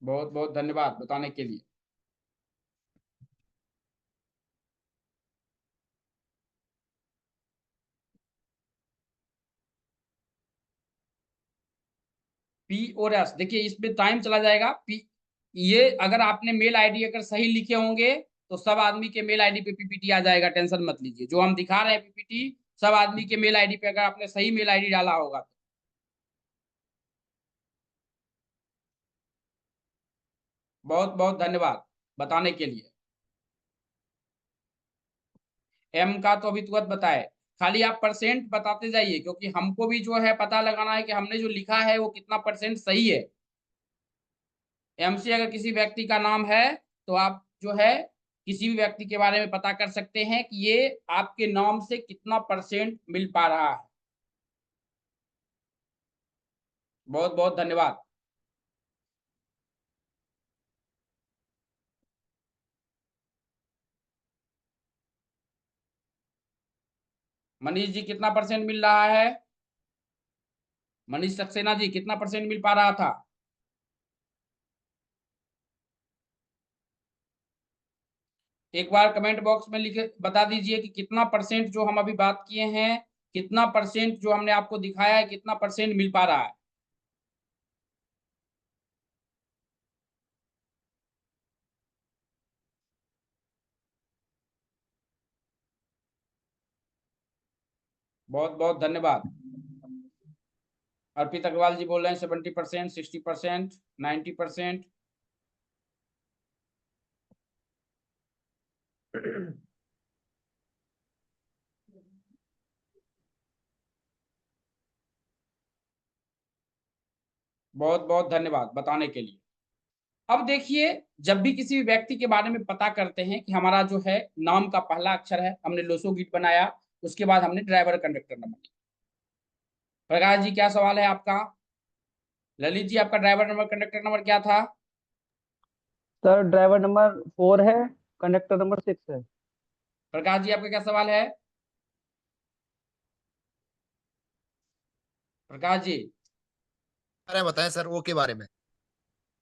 बहुत बहुत धन्यवाद बताने के लिए। पी और एस देखिए इसमें टाइम चला जाएगा। पी ये अगर आपने मेल आईडी अगर सही लिखे होंगे तो सब आदमी के मेल आईडी पे पीपीटी आ जाएगा, टेंशन मत लीजिए। जो हम दिखा रहे हैं पीपीटी सब आदमी के मेल आईडी पे अगर आपने सही मेल आईडी डाला होगा तो। बहुत बहुत धन्यवाद बताने के लिए। एम का तो अभी तुरंत बताए, खाली आप परसेंट बताते जाइए, क्योंकि हमको भी जो है पता लगाना है कि हमने जो लिखा है वो कितना परसेंट सही है। एम से अगर किसी व्यक्ति का नाम है तो आप जो है किसी भी व्यक्ति के बारे में पता कर सकते हैं कि ये आपके नाम से कितना परसेंट मिल पा रहा है। बहुत बहुत धन्यवाद। मनीष जी कितना परसेंट मिल रहा है? मनीष सक्सेना जी कितना परसेंट मिल पा रहा था? एक बार कमेंट बॉक्स में लिखे बता दीजिए कि कितना परसेंट जो हम अभी बात किए हैं, कितना परसेंट जो हमने आपको दिखाया है, कितना परसेंट मिल पा रहा है। बहुत बहुत धन्यवाद। अर्पित अग्रवाल जी बोल रहे हैं 70%, 60%, 90%। बहुत बहुत धन्यवाद बताने के लिए। अब देखिए, जब भी किसी भी व्यक्ति के बारे में पता करते हैं कि हमारा जो है नाम का पहला अक्षर है, हमने लोसो गीत बनाया, उसके बाद हमने driver conductor number. Prakash ji क्या सवाल है आपका? ललित जी आपका ड्राइवर नंबर कंडक्टर नंबर क्या था? सर ड्राइवर नंबर 4 है, कंडक्टर नंबर 6 है। प्रकाश जी आपका क्या सवाल है? प्रकाश जी अरे बताएं सर वो के बारे में।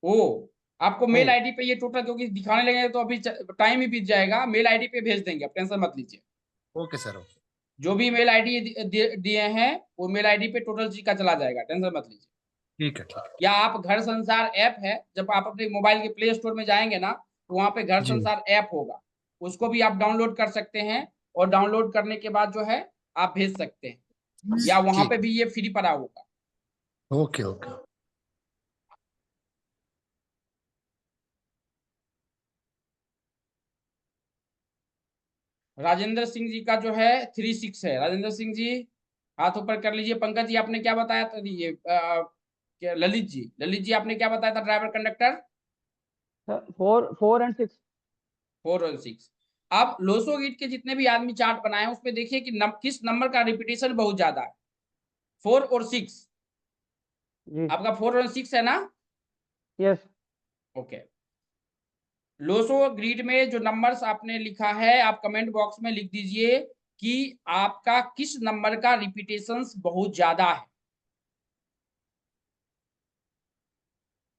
ओ, आपको ओ मेल आईडी पे ये टोटल, क्योंकि दिखाने लगेंगे तो अभी टाइम ही बीत जाएगा, मेल आईडी पे भेज देंगे, आप टेंशन मत लीजिए। Okay sir okay. जो भी मेल आईडी दिए हैं वो मेल आईडी पे टोटल चीज का चला जाएगा, टेंशन मत लीजिए। ठीक है ठीक है। या आप घर संसार ऐप है, जब आप अपने मोबाइल के प्ले स्टोर में जाएंगे ना तो वहां पे घर जी संसार ऐप होगा, उसको भी आप डाउनलोड कर सकते हैं, और डाउनलोड करने के बाद जो है आप भेज सकते हैं, या वहां पे ठीक भी ये फ्री पड़ा होगा। Okay okay. राजेंद्र सिंह जी का जो है 36 है। राजेंद्र सिंह जी हाथ ऊपर कर लीजिए। पंकज जी आपने क्या बताया था? ये ललित जी, ललित जी आपने क्या बताया था? Driver conductor 4 and 6। 4 और 6। अब लोसो गीत के जितने भी आदमी चार्ट बनाए हैं उसमें देखिए कि किस नंबर का रिपीटेशन बहुत ज्यादा है। 4 और 6। जी आपका 4 और 6 है ना? यस। ओके। लोसो ग्रिड में जो नंबर्स आपने लिखा है आप कमेंट बॉक्स में लिख दीजिए कि आपका किस नंबर का रिपीटेशंस बहुत ज्यादा है।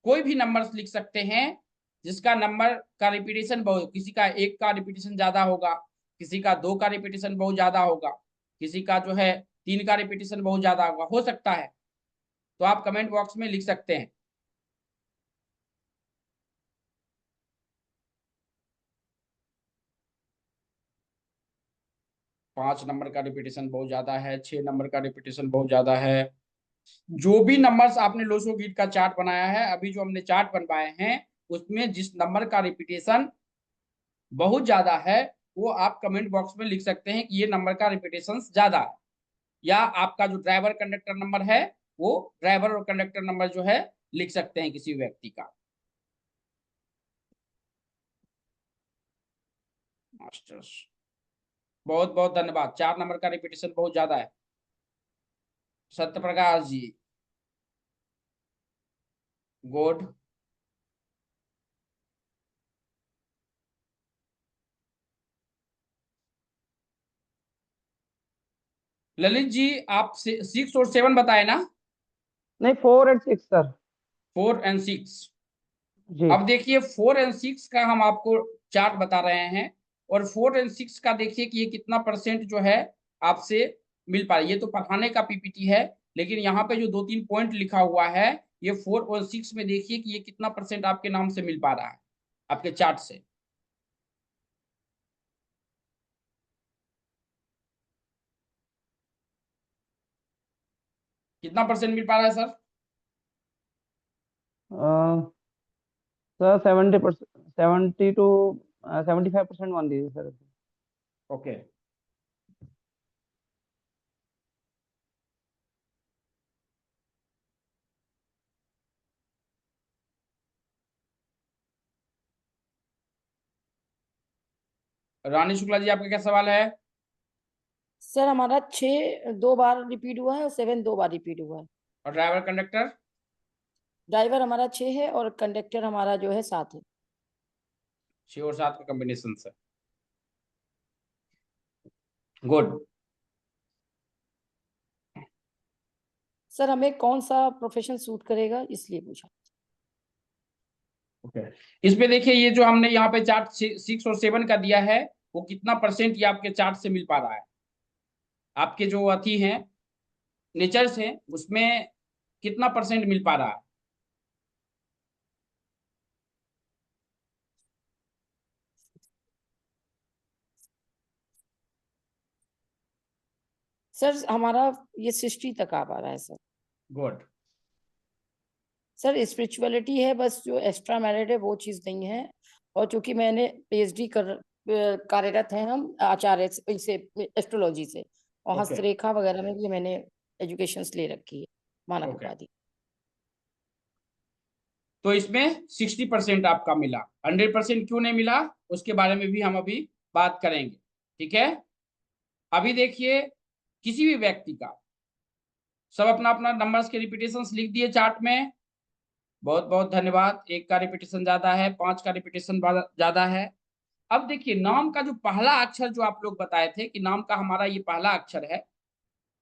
कोई भी नंबर्स लिख सकते हैं जिसका नंबर का रिपीटेशन बहुत, किसी का 1 का रिपीटेशन ज्यादा होगा, किसी का 2 का रिपीटेशन बहुत ज्यादा होगा, किसी का जो है 3 का रिपीटेशन बहुत ज्यादा होगा, हो सकता है। तो आप कमेंट बॉक्स में लिख सकते हैं। पांच नंबर का रिपीटेशन बहुत ज्यादा है, 6 नंबर का रिपीटेशन बहुत ज्यादा है। जो भी नंबर्स आपने लोसो गीत का चार्ट बनाया है, अभी जो हमने चार्ट बनवाए हैं उसमें जिस नंबर का रिपीटेशन बहुत ज्यादा है वो आप कमेंट बॉक्स में लिख सकते हैं कि ये नंबर का रिपीटेशन ज्यादा है। या आपका जो ड्राइवर कंडक्टर नंबर है वो ड्राइवर और कंडक्टर नंबर जो है लिख सकते हैं किसी व्यक्ति का। मास्टर्स बहुत बहुत धन्यवाद। 4 नंबर का रिपीटेशन बहुत ज्यादा है। सत्य प्रकाश जी गुड। ललित जी आप 6 और 7 बताए ना? नहीं 4 एंड 6 सर। 4 और 6। जी अब देखिए 4 और 6 का हम आपको चार्ट बता रहे हैं, और 4 और 6 का देखिए कि ये कितना परसेंट जो है आपसे मिल पा रहा है। ये तो पढ़ाने का पीपीटी है, लेकिन यहाँ पे जो 2-3 पॉइंट लिखा हुआ है ये 4 और 6 में देखिए कि ये कितना % आपके नाम से मिल पा रहा है आपके चार्ट से। कितना % मिल पा रहा है सर? सर 70%, 70 to 75% मान दीजिए सर। ओके। रानी शुक्ला जी, आपका क्या सवाल है? सर हमारा 6 2 बार रिपीट हुआ है और 7 2 बार रिपीट हुआ है। और ड्राइवर कंडक्टर? ड्राइवर हमारा 6 है और कंडक्टर हमारा जो है 7 है। 6 और 7 का कॉम्बिनेशन से। गुड। सर हमें कौन सा प्रोफेशन सूट करेगा इसलिए पूछा। ओके। इसमें देखिए ये जो हमने यहाँ पे चार्ट 6 और 7 का दिया है, वो कितना % ये आपके चार्ट से मिल पा रहा है? आपके जो अथी हैं, नेचर्स हैं, उसमें कितना % मिल पा रहा है? सर हमारा ये 60 तक आ पा रहा है सर। गुड। सर स्पिरिचुअलिटी है, बस जो एक्स्ट्रा मैरिड है वो चीज नहीं है। और चूंकि मैंने पीएचडी कार्यरत हैं हम आचार्य से एस्ट्रोलॉजी से, और ओके। हस्तरेखा वगैरह में भी मैंने एजुकेशन ले रखी है, मानक ओके। उपाधि। तो इसमें 60% आपका मिला। 100% क्यों नहीं मिला, उसके बारे में भी हम अभी बात करेंगे। ठीक है। अभी देखिए, किसी भी व्यक्ति का, सब अपना अपना नंबर्स के रिपीटेशंस लिख दिए चार्ट में। बहुत बहुत धन्यवाद। 1 का रिपीटेशन ज्यादा है, 5 का रिपीटेशन ज्यादा है। अब देखिए, नाम का जो पहला अक्षर जो आप लोग बताए थे कि नाम का हमारा ये पहला अक्षर है,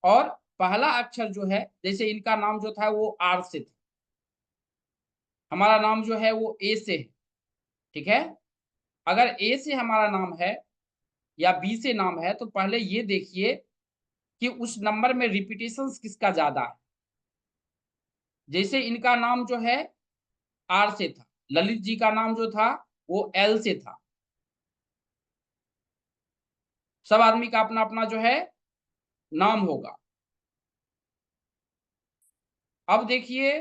और पहला अक्षर जो है, जैसे इनका नाम जो था वो आर से था, हमारा नाम जो है वो ए से है। ठीक है। अगर ए से हमारा नाम है या बी से नाम है, तो पहले ये देखिए कि उस नंबर में रिपीटेशंस किसका ज्यादा है। जैसे इनका नाम जो है आर से था, ललित जी का नाम जो था वो एल से था। सब आदमी का अपना अपना जो है नाम होगा। अब देखिए,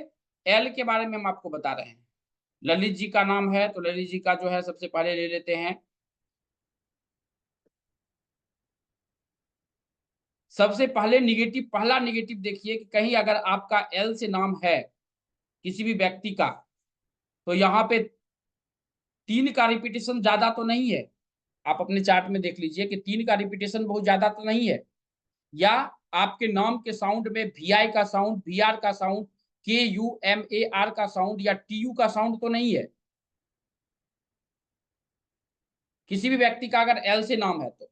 एल के बारे में हम आपको बता रहे हैं। ललित जी का नाम है, तो ललित जी का जो है सबसे पहले ले लेते हैं। सबसे पहले निगेटिव, पहला निगेटिव देखिए कि कहीं अगर आपका एल से नाम है किसी भी व्यक्ति का, तो यहाँ पे 3 का रिपीटेशन ज्यादा तो नहीं है। आप अपने चार्ट में देख लीजिए कि 3 का रिपीटेशन बहुत ज्यादा तो नहीं है, या आपके नाम के साउंड में VI का साउंड, VR का साउंड, KUMAR का साउंड या TU का साउंड तो नहीं है। किसी भी व्यक्ति का अगर एल से नाम है, तो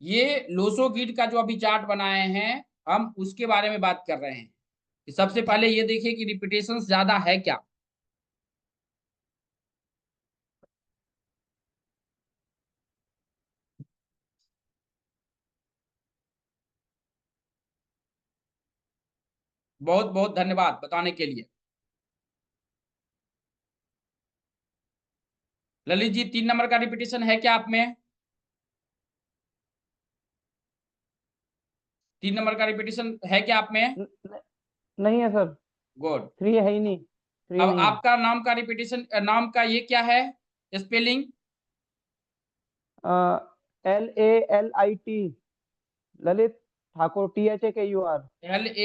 ये लोसो गिड का जो अभी चार्ट बनाए हैं, हम उसके बारे में बात कर रहे हैं कि सबसे पहले ये देखिए कि रिपीटेशन ज्यादा है क्या। बहुत बहुत धन्यवाद बताने के लिए। ललित जी, 3 नंबर का रिपीटेशन है क्या आप में? 3 नंबर का रिपीटेशन है क्या आप में? नहीं है सर, गुड। 3 है ही नहीं, 3 अब नहीं है। आपका नाम का रिपीटेशन, नाम का ये क्या है spelling? LALIT, Lalit Thakur, THAKUR, LIT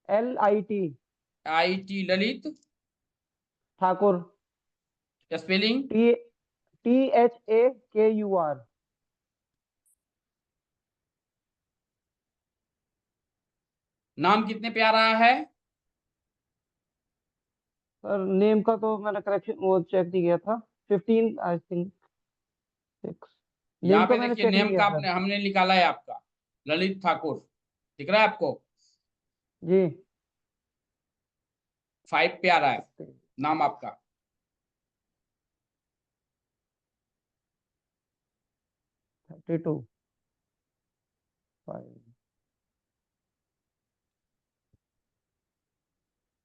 LAIT Lalit Thakur, spelling? THAKUR। नाम कितने पे आ रहा है? सर नेम का तो मैंने करेक्शन वो चेक नहीं किया था, 15 आई थिंक 6। यहाँ नेम का पे मैंने देखिए, चेक नहीं नेम किया का सर। हमने निकाला है आपका ललित ठाकुर, दिख रहा है आपको? जी 5 पे आ रहा है नाम आपका। 32 5।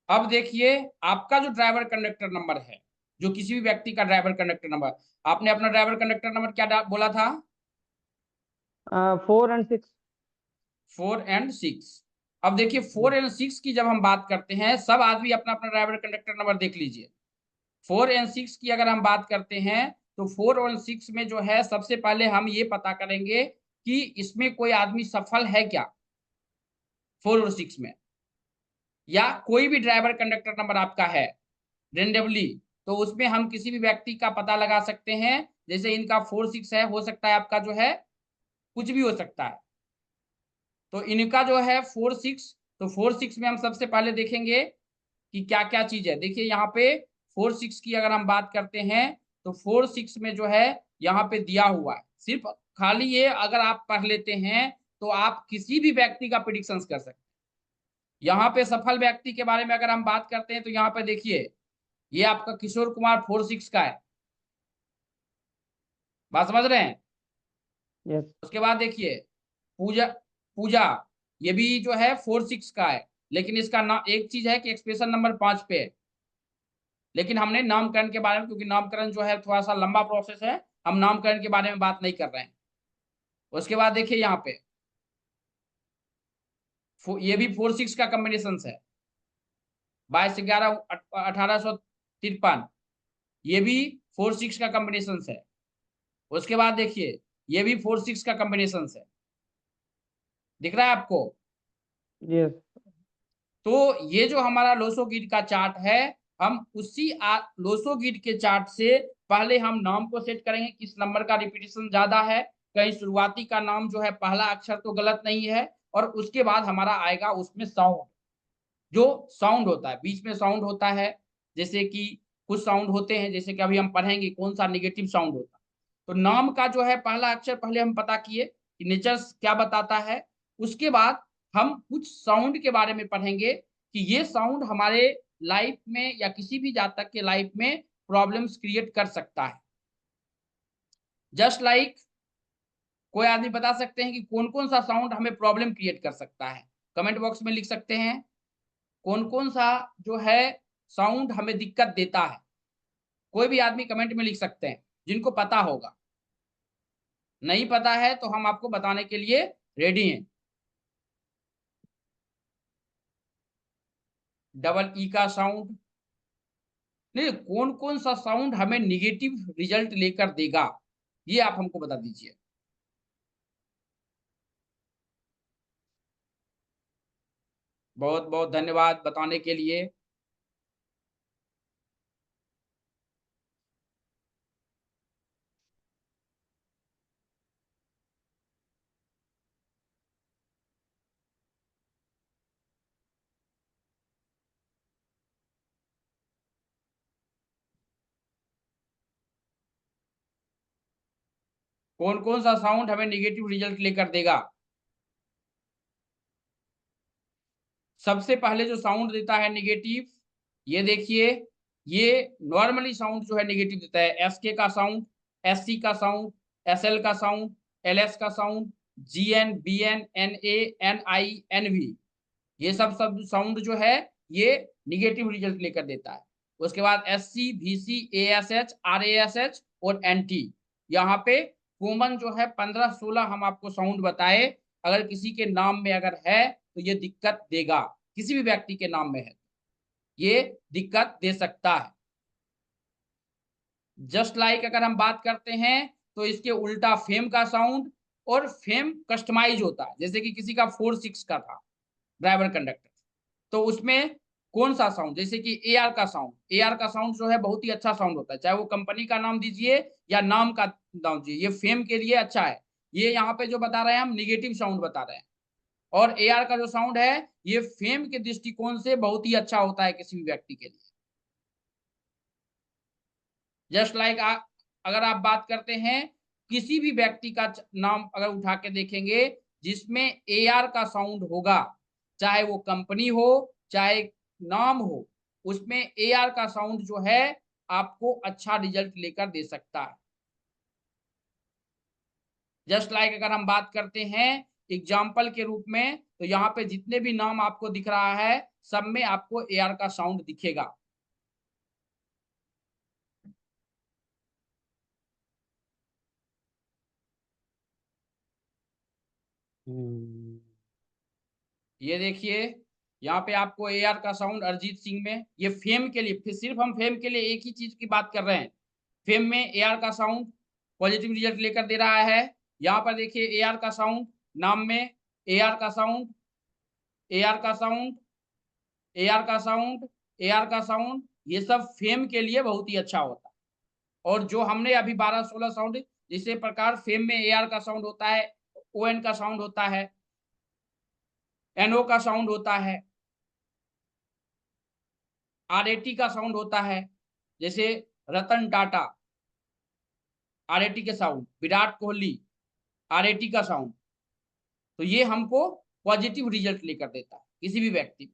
अब देखिए आपका जो ड्राइवर कंडक्टर नंबर है, जो किसी भी व्यक्ति का ड्राइवर कंडक्टर नंबर, आपने अपना ड्राइवर कंडक्टर नंबर क्या बोला था? 4 और 6। 4 और 6। अब देखिए 4 और 6 की जब हम बात करते हैं, सब आदमी अपना अपना ड्राइवर कंडक्टर नंबर देख लीजिए। 4 और 6 की अगर हम बात करते हैं तो 4 और 6 में जो है सबसे पहले हम ये पता करेंगे कि इसमें कोई आदमी सफल है क्या 4 और 6 में, या कोई भी ड्राइवर कंडक्टर नंबर आपका है रेंडमली, तो उसमें हम किसी भी व्यक्ति का पता लगा सकते हैं। जैसे इनका 4-6 है, हो सकता है आपका जो है कुछ भी हो सकता है। तो इनका जो है 4-6, तो 4-6 में हम सबसे पहले देखेंगे कि क्या क्या चीज है। देखिए यहाँ पे 4-6 की अगर हम बात करते हैं तो 4-6 में जो है यहाँ पे दिया हुआ है, सिर्फ खाली ये अगर आप पढ़ लेते हैं तो आप किसी भी व्यक्ति का प्रिडिक्शन कर सकते हैं। यहाँ पे सफल व्यक्ति के बारे में अगर हम बात करते हैं तो यहाँ पे देखिए ये आपका किशोर कुमार 4-6 का है, बात समझ रहे हैं? यस। उसके बाद देखिए पूजा, पूजा ये भी जो है 4-6 का है, लेकिन इसका ना एक चीज है कि एक्सप्रेशन नंबर 5 पे है। लेकिन हमने नामकरण के बारे में, क्योंकि नामकरण जो है थोड़ा सा लंबा प्रोसेस है, हम नामकरण के बारे में बात नहीं कर रहे हैं। उसके बाद देखिए यहाँ पे ये भी 4-6 का कॉम्बिनेशन है, 22/11/1853, ये भी 4-6 का कॉम्बिनेशन है। उसके बाद देखिए ये भी 4-6 का कॉम्बिनेशन है, दिख रहा है आपको? यस। तो ये जो हमारा लोसो गिड का चार्ट है, हम उसी लोसो गिड के चार्ट से पहले हम नाम को सेट करेंगे, किस नंबर का रिपीटेशन ज्यादा है, कहीं शुरुआती का नाम जो है पहला अक्षर तो गलत नहीं है, और उसके बाद हमारा आएगा उसमें साउंड, जो साउंड होता है बीच में साउंड होता है। जैसे कि कुछ साउंड होते हैं, जैसे कि अभी हम पढ़ेंगे कौन सा निगेटिव साउंड होता है। तो नाम का जो है पहला अक्षर पहले हम पता किए कि नेचर क्या बताता है। उसके बाद हम कुछ साउंड के बारे में पढ़ेंगे कि ये साउंड हमारे लाइफ में या किसी भी जातक के लाइफ में प्रॉब्लम्स क्रिएट कर सकता है। जस्ट लाइक कोई आदमी बता सकते हैं कि कौन कौन सा साउंड हमें प्रॉब्लम क्रिएट कर सकता है? कमेंट बॉक्स में लिख सकते हैं कौन कौन सा जो है साउंड हमें दिक्कत देता है। कोई भी आदमी कमेंट में लिख सकते हैं जिनको पता होगा, नहीं पता है तो हम आपको बताने के लिए रेडी हैं। डबल ई का साउंड, नहीं कौन कौन सा साउंड हमें निगेटिव रिजल्ट लेकर देगा, ये आप हमको बता दीजिए। बहुत बहुत धन्यवाद बताने के लिए। कौन कौन सा साउंड हमें निगेटिव रिजल्ट लेकर देगा? सबसे पहले जो साउंड देता है निगेटिव, ये देखिए, ये नॉर्मली साउंड जो है निगेटिव देता है। एसके का साउंड, एससी का साउंड, एसएल का साउंड, एलएस का sound, GN, BN, NA, NI, NV, ये सब साउंड जो है ये निगेटिव रिजल्ट लेकर देता है। उसके बाद एससी, वीसी, एएसएच, आरएएसएच और एनटी, यहाँ पे कॉमन जो है 15-16 हम आपको साउंड बताए। अगर किसी के नाम में अगर है तो ये दिक्कत देगा, किसी भी व्यक्ति के नाम में है ये दिक्कत दे सकता है। जस्ट लाइक अगर हम बात करते हैं तो इसके उल्टा फेम का साउंड, और फेम कस्टमाइज होता है। जैसे कि किसी का 4-6 का था ड्राइवर कंडक्टर, तो उसमें कौन सा साउंड, जैसे कि एआर का साउंड, एआर का साउंड जो है बहुत ही अच्छा साउंड होता है, चाहे वो कंपनी का नाम दीजिए या नाम का नाम दीजिए, ये फेम के लिए अच्छा है। ये यहाँ पे जो बता रहे हैं हम निगेटिव साउंड बता रहे हैं। और एआर का जो साउंड है ये फेम के दृष्टिकोण से बहुत ही अच्छा होता है किसी भी व्यक्ति के लिए। जस्ट लाइक अगर आप बात करते हैं किसी भी व्यक्ति का नाम अगर उठा के देखेंगे जिसमें एआर का साउंड होगा, चाहे वो कंपनी हो चाहे नाम हो, उसमें एआर का साउंड जो है आपको अच्छा रिजल्ट लेकर दे सकता है। जस्ट लाइक अगर हम बात करते हैं एग्जाम्पल के रूप में, तो यहाँ पे जितने भी नाम आपको दिख रहा है सब में आपको AR का साउंड दिखेगा। ये देखिए यहाँ पे आपको AR का साउंड अरिजीत सिंह में, ये फेम के लिए, फिर सिर्फ हम फेम के लिए एक ही चीज की बात कर रहे हैं, फेम में AR का साउंड पॉजिटिव रिजल्ट लेकर दे रहा है। यहाँ पर देखिए AR का साउंड, नाम में AR का साउंड, AR का साउंड, AR का साउंड, AR का साउंड, ये सब फेम के लिए बहुत ही अच्छा होता है। और जो हमने अभी 12-16 साउंड, इसी प्रकार फेम में AR का साउंड होता है, ON का साउंड होता है, NO का साउंड होता है, RAT का साउंड होता है, जैसे रतन टाटा RAT के साउंड, विराट कोहली RAT का साउंड, तो ये हमको पॉजिटिव रिजल्ट लेकर देता है किसी भी व्यक्ति।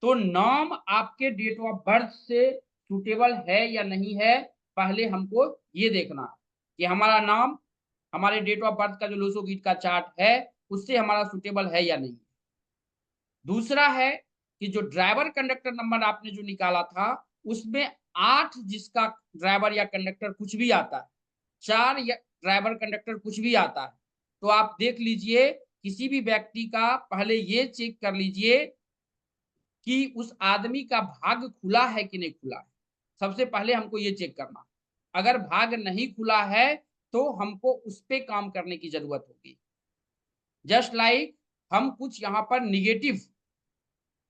तो नाम आपके डेट ऑफ बर्थ से सुटेबल है या नहीं है, पहले हमको ये देखना है कि हमारा नाम हमारे डेट ऑफ बर्थ का जो लोसोगीट का चार्ट है उससे हमारा सुटेबल है या नहीं। दूसरा है कि जो ड्राइवर कंडक्टर नंबर आपने जो निकाला था उसमें 8 जिसका ड्राइवर या कंडक्टर कुछ भी आता है, 4 या ड्राइवर कंडक्टर कुछ भी आता है, तो आप देख लीजिए किसी भी व्यक्ति का पहले ये चेक कर लीजिए कि उस आदमी का भाग खुला है कि नहीं खुला है। सबसे पहले हमको ये चेक करना, अगर भाग नहीं खुला है तो हमको उस पे काम करने की जरूरत होगी। जस्ट लाइक हम कुछ यहाँ पर निगेटिव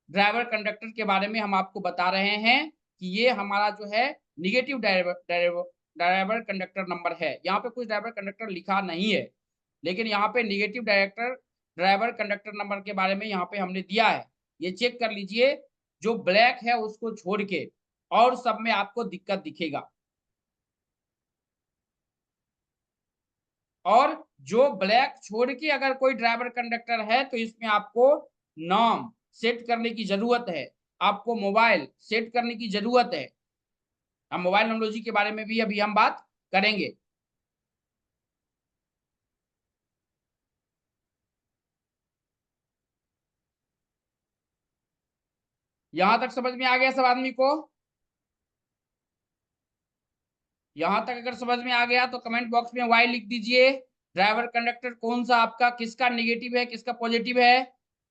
ड्राइवर कंडक्टर के बारे में हम आपको बता रहे हैं कि ये हमारा जो है निगेटिव ड्राइवर कंडक्टर नंबर है। यहाँ पे कुछ ड्राइवर कंडक्टर लिखा नहीं है, लेकिन यहाँ पे निगेटिव ड्राइवर कंडक्टर नंबर के बारे में यहाँ पे हमने दिया है। ये चेक कर लीजिए, जो ब्लैक है उसको छोड़ के और सब में आपको दिक्कत दिखेगा, और जो ब्लैक छोड़ के अगर कोई ड्राइवर कंडक्टर है तो इसमें आपको नाम सेट करने की जरूरत है, आपको मोबाइल सेट करने की जरूरत है। हम मोबाइल नंबरोलॉजी के बारे में भी अभी हम बात करेंगे। यहां तक समझ में आ गया सब आदमी को? यहां तक अगर समझ में आ गया तो कमेंट बॉक्स में वाई लिख दीजिए। ड्राइवर कंडक्टर कौन सा आपका, किसका नेगेटिव है किसका पॉजिटिव है,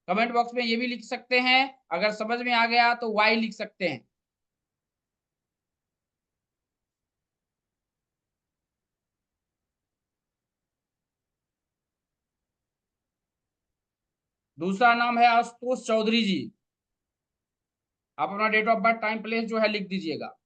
कमेंट बॉक्स में ये भी लिख सकते हैं। अगर समझ में आ गया तो वाई लिख सकते हैं। दूसरा नाम है आशुतोष चौधरी जी। आप अपना date of birth time place जो है लिख दीजिएगा।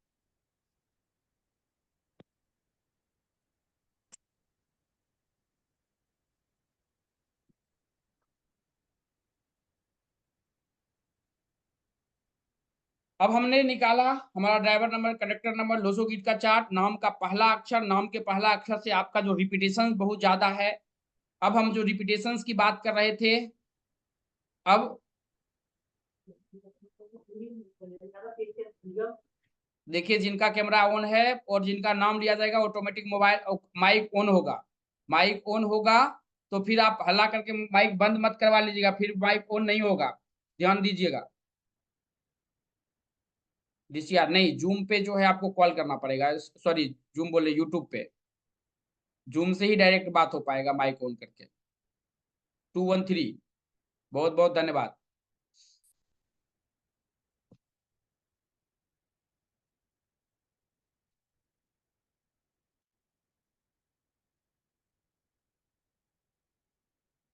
अब हमने निकाला हमारा ड्राइवर नंबर, कंडक्टर नंबर, लोसोगीट का चार्ट, नाम का पहला अक्षर, नाम के पहला अक्षर से आपका जो रिपीटेशन बहुत ज्यादा है। अब हम जो रिपीटेशंस की बात कर रहे थे, अब देखिए जिनका कैमरा ऑन है और जिनका नाम लिया जाएगा ऑटोमेटिक मोबाइल माइक ऑन होगा। माइक ऑन होगा तो फिर आप हल्ला करके माइक बंद मत करवा लीजिएगा, फिर माइक ऑन नहीं होगा, ध्यान दीजिएगा। DCR नहीं, जूम पे जो है आपको कॉल करना पड़ेगा, सॉरी जूम बोले यूट्यूब पे, जूम से ही डायरेक्ट बात हो पाएगा माइक ऑन करके। 213 बहुत बहुत धन्यवाद।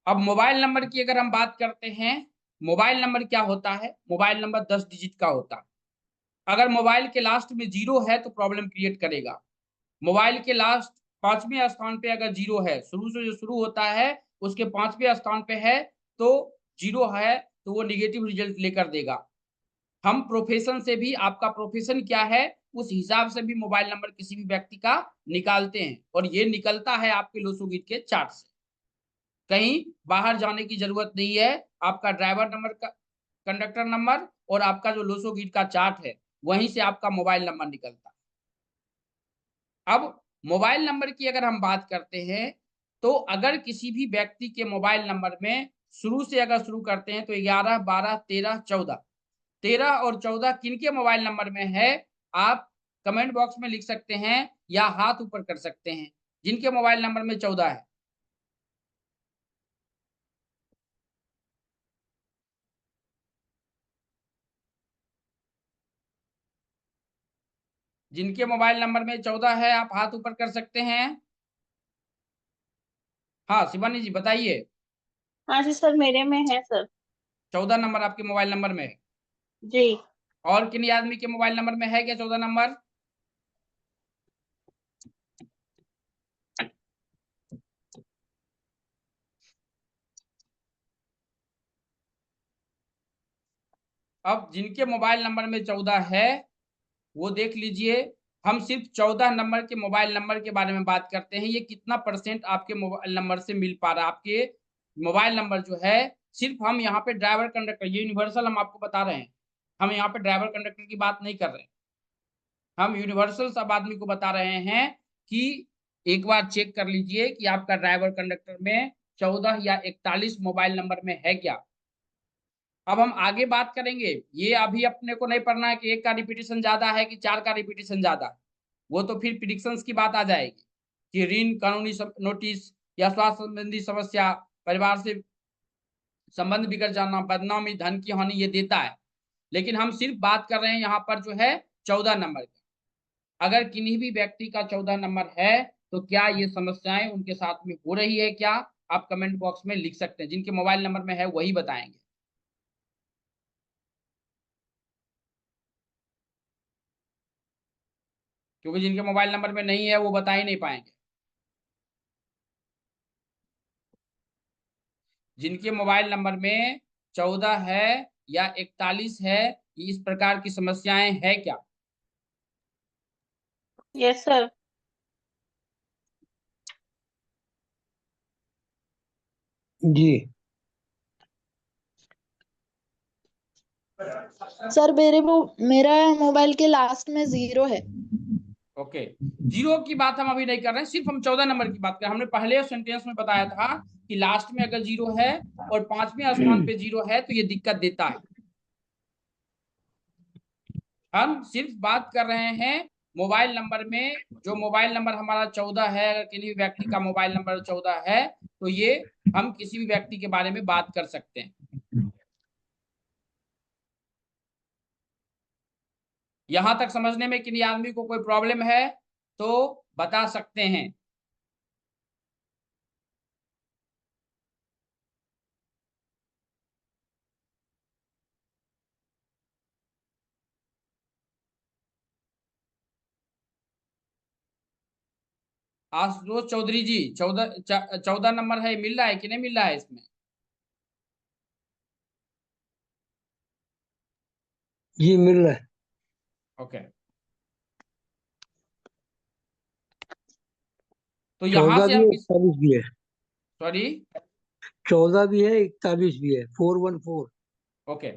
अब मोबाइल नंबर की अगर हम बात करते हैं, मोबाइल नंबर क्या होता है? मोबाइल नंबर 10 डिजिट का होता है। अगर मोबाइल के लास्ट में 0 है तो प्रॉब्लम क्रिएट करेगा। मोबाइल के लास्ट 5वें स्थान पे अगर 0 है, शुरू से जो शुरू होता है उसके 5वें स्थान पे है तो 0 है, तो वो निगेटिव रिजल्ट लेकर देगा। हम प्रोफेशन से भी, आपका प्रोफेशन क्या है उस हिसाब से भी मोबाइल नंबर किसी भी व्यक्ति का निकालते हैं, और ये निकलता है आपके लोसोगीट के चार्ट से। कहीं बाहर जाने की जरूरत नहीं है। आपका ड्राइवर नंबर का, कंडक्टर नंबर और आपका जो लोसोगीट का चार्ट है वहीं से आपका मोबाइल नंबर निकलता है। अब मोबाइल नंबर की अगर हम बात करते हैं तो अगर किसी भी व्यक्ति के मोबाइल नंबर में शुरू से अगर शुरू करते हैं तो 11, 12, 13, 14, 13 और 14 किनके मोबाइल नंबर में है, आप कमेंट बॉक्स में लिख सकते हैं या हाथ ऊपर कर सकते हैं जिनके मोबाइल नंबर में 14 है। जिनके मोबाइल नंबर में 14 है आप हाथ ऊपर कर सकते हैं। हाँ शिवानी जी बताइए। हाँ जी सर, मेरे में है सर। 14 नंबर आपके मोबाइल नंबर में है। जी। और किन्हीं आदमी के मोबाइल नंबर में है क्या 14 नंबर? अब जिनके मोबाइल नंबर में 14 है वो देख लीजिए। हम सिर्फ 14 नंबर के मोबाइल नंबर के बारे में बात करते हैं, ये कितना % आपके मोबाइल नंबर से मिल पा रहा है। आपके मोबाइल नंबर जो है, सिर्फ हम यहाँ पे ड्राइवर कंडक्टर, ये यूनिवर्सल हम आपको बता रहे हैं, हम यहाँ पे ड्राइवर कंडक्टर की बात नहीं कर रहे हैं, हम यूनिवर्सल सब आदमी को बता रहे हैं कि एक बार चेक कर लीजिए कि आपका ड्राइवर कंडक्टर में 14 या 41 मोबाइल नंबर में है क्या। अब हम आगे बात करेंगे, ये अभी अपने को नहीं पढ़ना है कि 1 का रिपीटेशन ज्यादा है कि 4 का रिपीटेशन ज्यादा है, वो तो फिर प्रिडिक्शंस की बात आ जाएगी कि ऋण, कानूनी नोटिस या स्वास्थ्य संबंधी समस्या, परिवार से संबंध बिगड़ जाना, बदनामी, धन की हानि ये देता है। लेकिन हम सिर्फ बात कर रहे हैं यहाँ पर जो है 14 नंबर की। अगर किन्हीं भी व्यक्ति का 14 नंबर है तो क्या ये समस्याएं उनके साथ में हो रही है क्या, आप कमेंट बॉक्स में लिख सकते हैं। जिनके मोबाइल नंबर में है वही बताएंगे। क्योंकि जिनके मोबाइल नंबर में नहीं है वो बता ही नहीं पाएंगे। जिनके मोबाइल नंबर में 14 है या 41 है, इस प्रकार की समस्याएं है क्या? Yes sir. जी। सर मेरा मोबाइल के लास्ट में 0 है। ओके, 0 की बात हम अभी नहीं कर रहे हैं, सिर्फ हम 14 नंबर की बात कर रहे हैं। हमने पहले सेंटेंस में बताया था कि लास्ट में अगर 0 है और 5वें स्थान पे 0 है तो ये दिक्कत देता है। हम सिर्फ बात कर रहे हैं मोबाइल नंबर में, जो मोबाइल नंबर हमारा 14 है, अगर किसी भी व्यक्ति का मोबाइल नंबर 14 है तो ये हम किसी भी व्यक्ति के बारे में बात कर सकते हैं। यहां तक समझने में किसी आदमी को कोई प्रॉब्लम है तो बता सकते हैं। आशुतोष चौधरी जी, 14 नंबर है, मिल रहा है कि नहीं मिल रहा है इसमें? जी मिल रहा है। ओके, तो यहां 14 से भी हम है 41 भी है। सॉरी 14 भी है 41 भी है 414। ओके,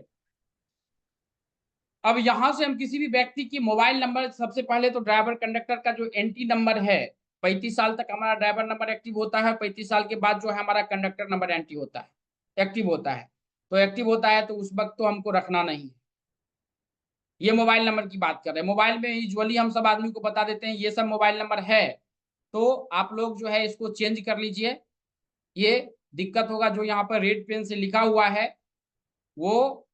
अब यहां से हम किसी भी व्यक्ति की मोबाइल नंबर, सबसे पहले तो ड्राइवर कंडक्टर का जो एंटी नंबर है, 35 साल तक हमारा ड्राइवर नंबर एक्टिव होता है, 35 साल के बाद जो है हमारा कंडक्टर नंबर एंटी होता है, एक्टिव होता है। तो एक्टिव होता है तो उस वक्त तो हमको रखना नहीं है। ये मोबाइल नंबर की बात कर रहे हैं। मोबाइल में यूजुअली हम सब आदमी को बता देते हैं ये सब मोबाइल नंबर है, तो आप लोग जो है इसको चेंज कर लीजिए। ये दिक्कत होगा, जो यहाँ पर रेड पेन से लिखा हुआ है, वो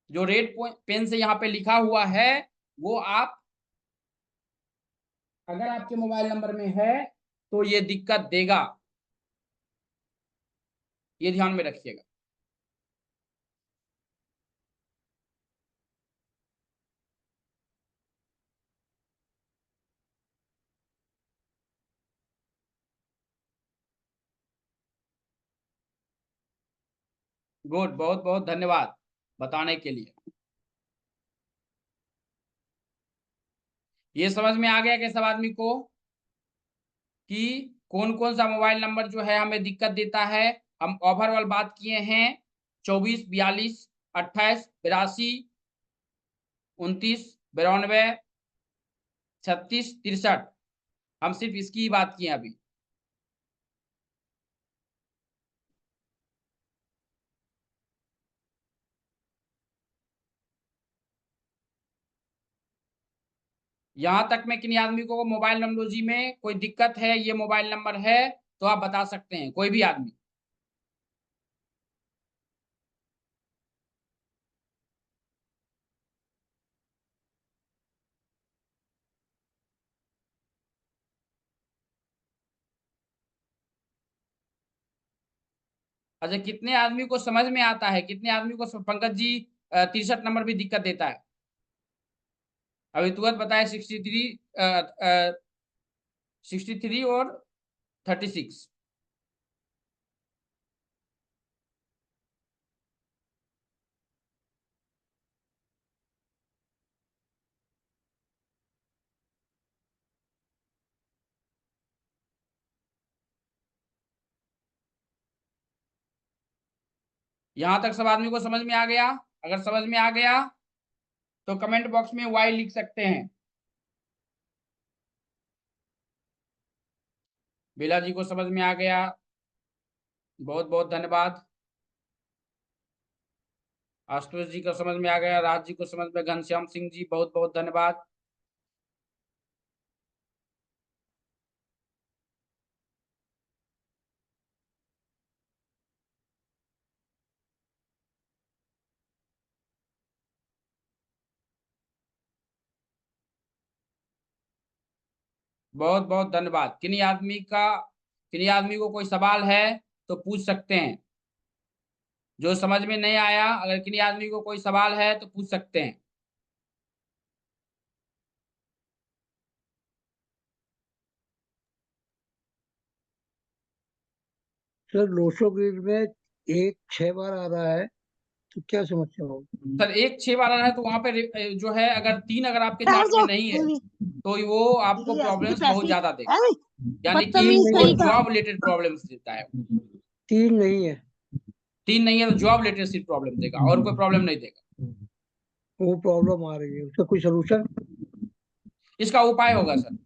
जो रेड पेन से यहाँ पे लिखा हुआ है वो आप, अगर आपके मोबाइल नंबर में है तो ये दिक्कत देगा, ये ध्यान में रखिएगा। गुड, बहुत बहुत धन्यवाद बताने के लिए। ये समझ में आ गया कि सब आदमी को कि कौन कौन सा मोबाइल नंबर जो है हमें दिक्कत देता है। हम ओवरऑल बात किए हैं 24, 42, 28, 82, 29, 92, 36, 63, हम सिर्फ इसकी ही बात किए अभी। यहां तक में किन्हीं आदमी को मोबाइल नंबरोलॉजी में कोई दिक्कत है, ये मोबाइल नंबर है तो आप बता सकते हैं, कोई भी आदमी। अच्छा, कितने आदमी को समझ में आता है, कितने आदमी को पंकज जी 63 नंबर भी दिक्कत देता है? अभी तुरंत बताए 63 और 36। यहां तक सब आदमी को समझ में आ गया? अगर समझ में आ गया तो कमेंट बॉक्स में वाई लिख सकते हैं। बेला जी को समझ में आ गया, बहुत बहुत धन्यवाद। आशुतोष जी को समझ में आ गया, राज जी को समझ में, घनश्याम सिंह जी बहुत बहुत धन्यवाद। बहुत बहुत धन्यवाद। किन्हीं आदमी को कोई सवाल है तो पूछ सकते हैं। जो समझ में नहीं आया, अगर किन्हीं आदमी को कोई सवाल है तो पूछ सकते हैं। सर लोशो ग्रिड में एक 6 बार आ रहा है, तो क्या समस्या होगी? सर एक 6 बार आ रहा है तो वहां पे जो है, अगर 3 अगर आपके चार्ट में नहीं है तो वो आपको प्रॉब्लम्स बहुत ज्यादा देगा, यानी कि बदतमीज वो नहीं का। जॉब रिलेटेड प्रॉब्लम्स देता है। 3 नहीं है, 3 नहीं है तो जॉब रिलेटेड सिर्फ प्रॉब्लम देगा और कोई प्रॉब्लम नहीं देगा। वो प्रॉब्लम आ रही है, उसका कोई सोल्यूशन? इसका उपाय होगा सर।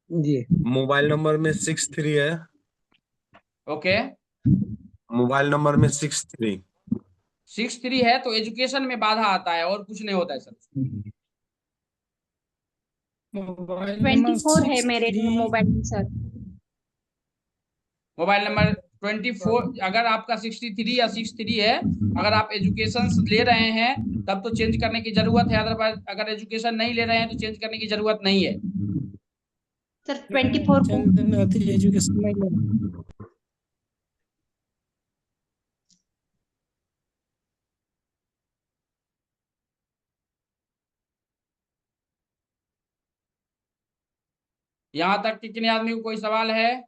जी। मोबाइल नंबर में 63 है। ओके, मोबाइल नंबर में 63। 63 है तो एजुकेशन में बाधा आता है और कुछ नहीं होता है सर। मोबाइल 24 है मेरे मोबाइल में सर। मोबाइल नंबर 24, अगर आपका 63 या 63 है, अगर आप एजुकेशन ले रहे हैं तब तो चेंज करने की जरूरत है, अदरवाइज अगर एजुकेशन नहीं ले रहे हैं तो चेंज करने की जरूरत नहीं है। सर 24 को एजुकेशन में यहां तक कि किन्हीं आदमी को कोई सवाल है